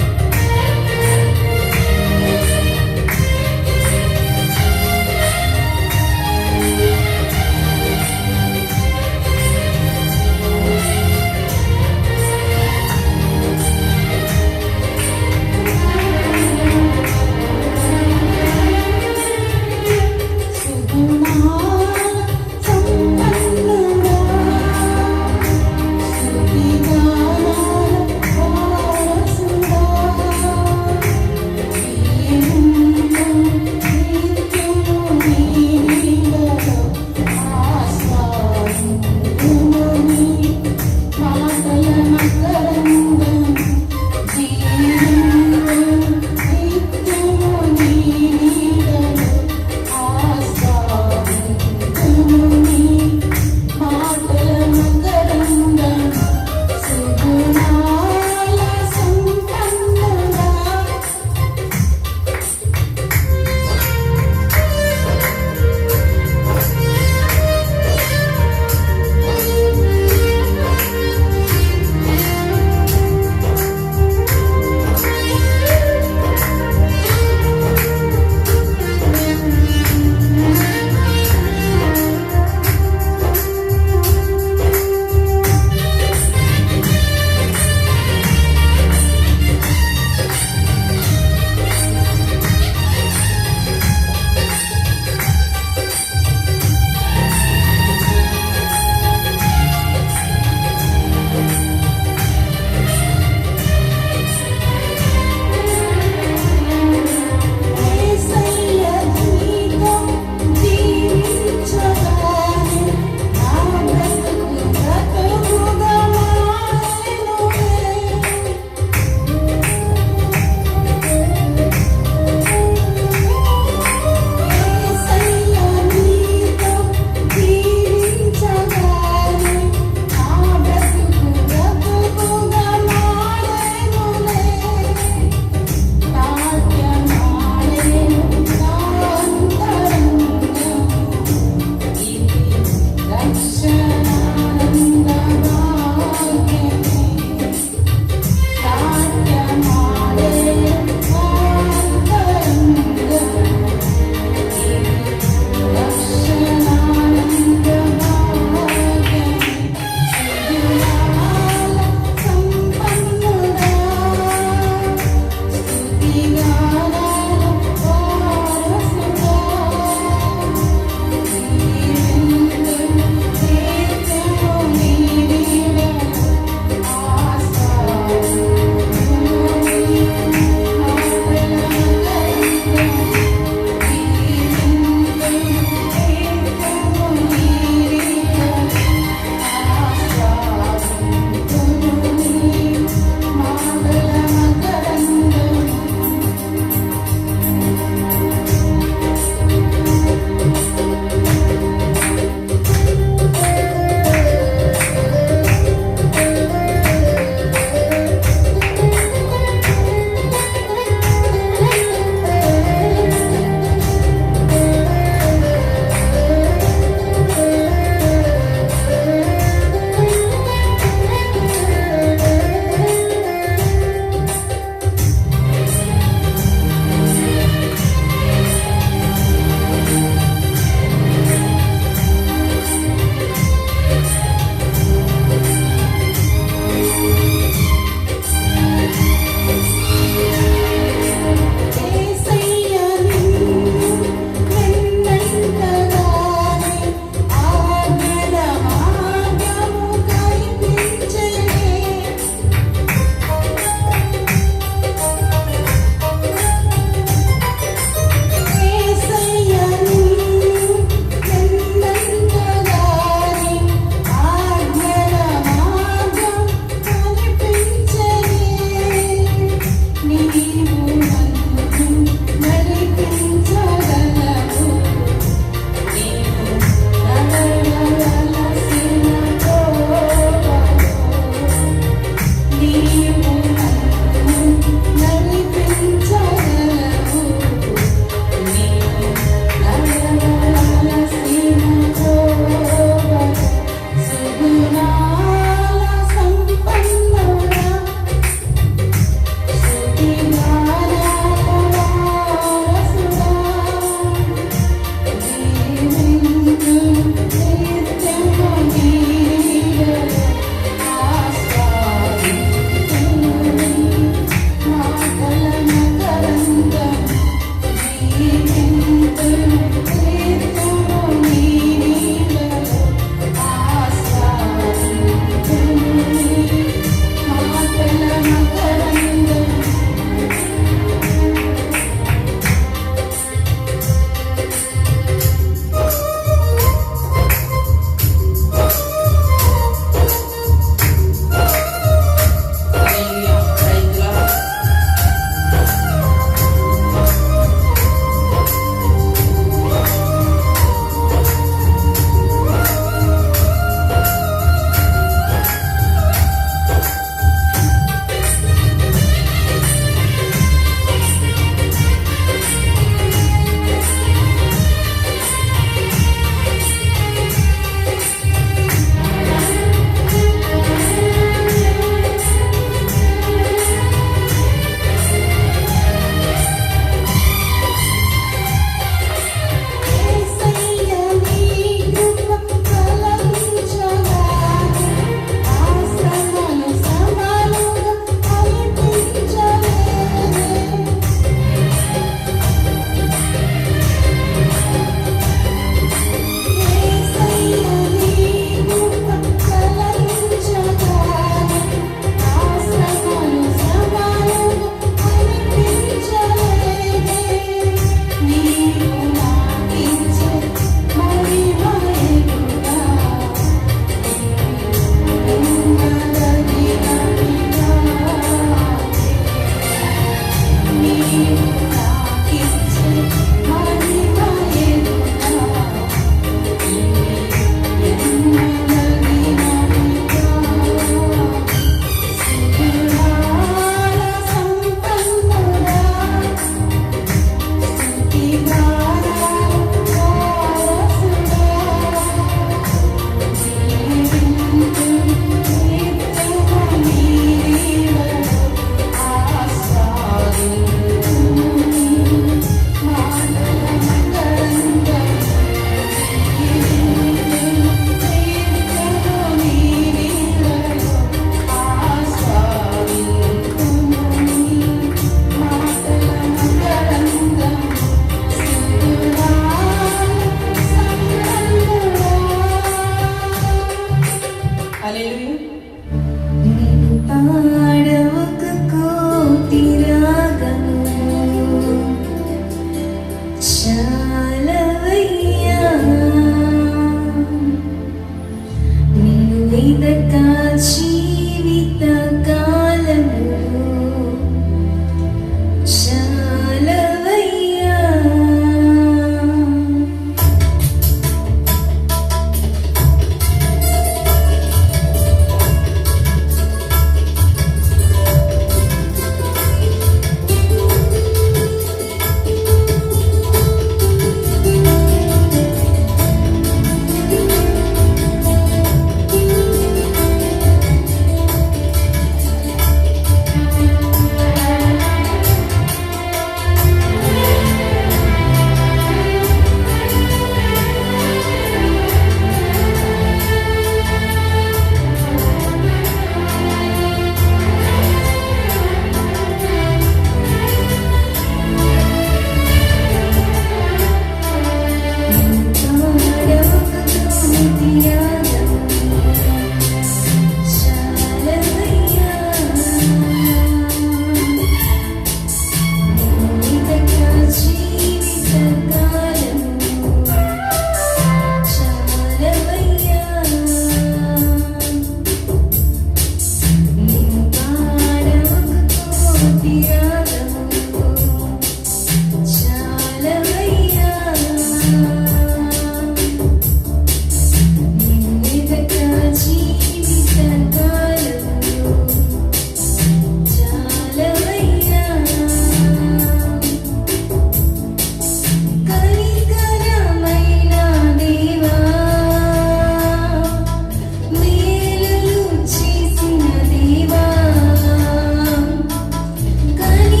కని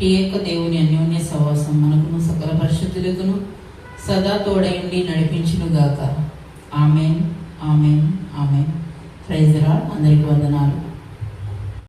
ఈ యొక్క దేవుని అన్యోన్య సహవాసం మనకును సకల పరిశుద్ధులకును సదా తోడైండి నడిపించునుగాక. Amen, amen, amen. Praise the Lord. అందరికీ వందనాలు.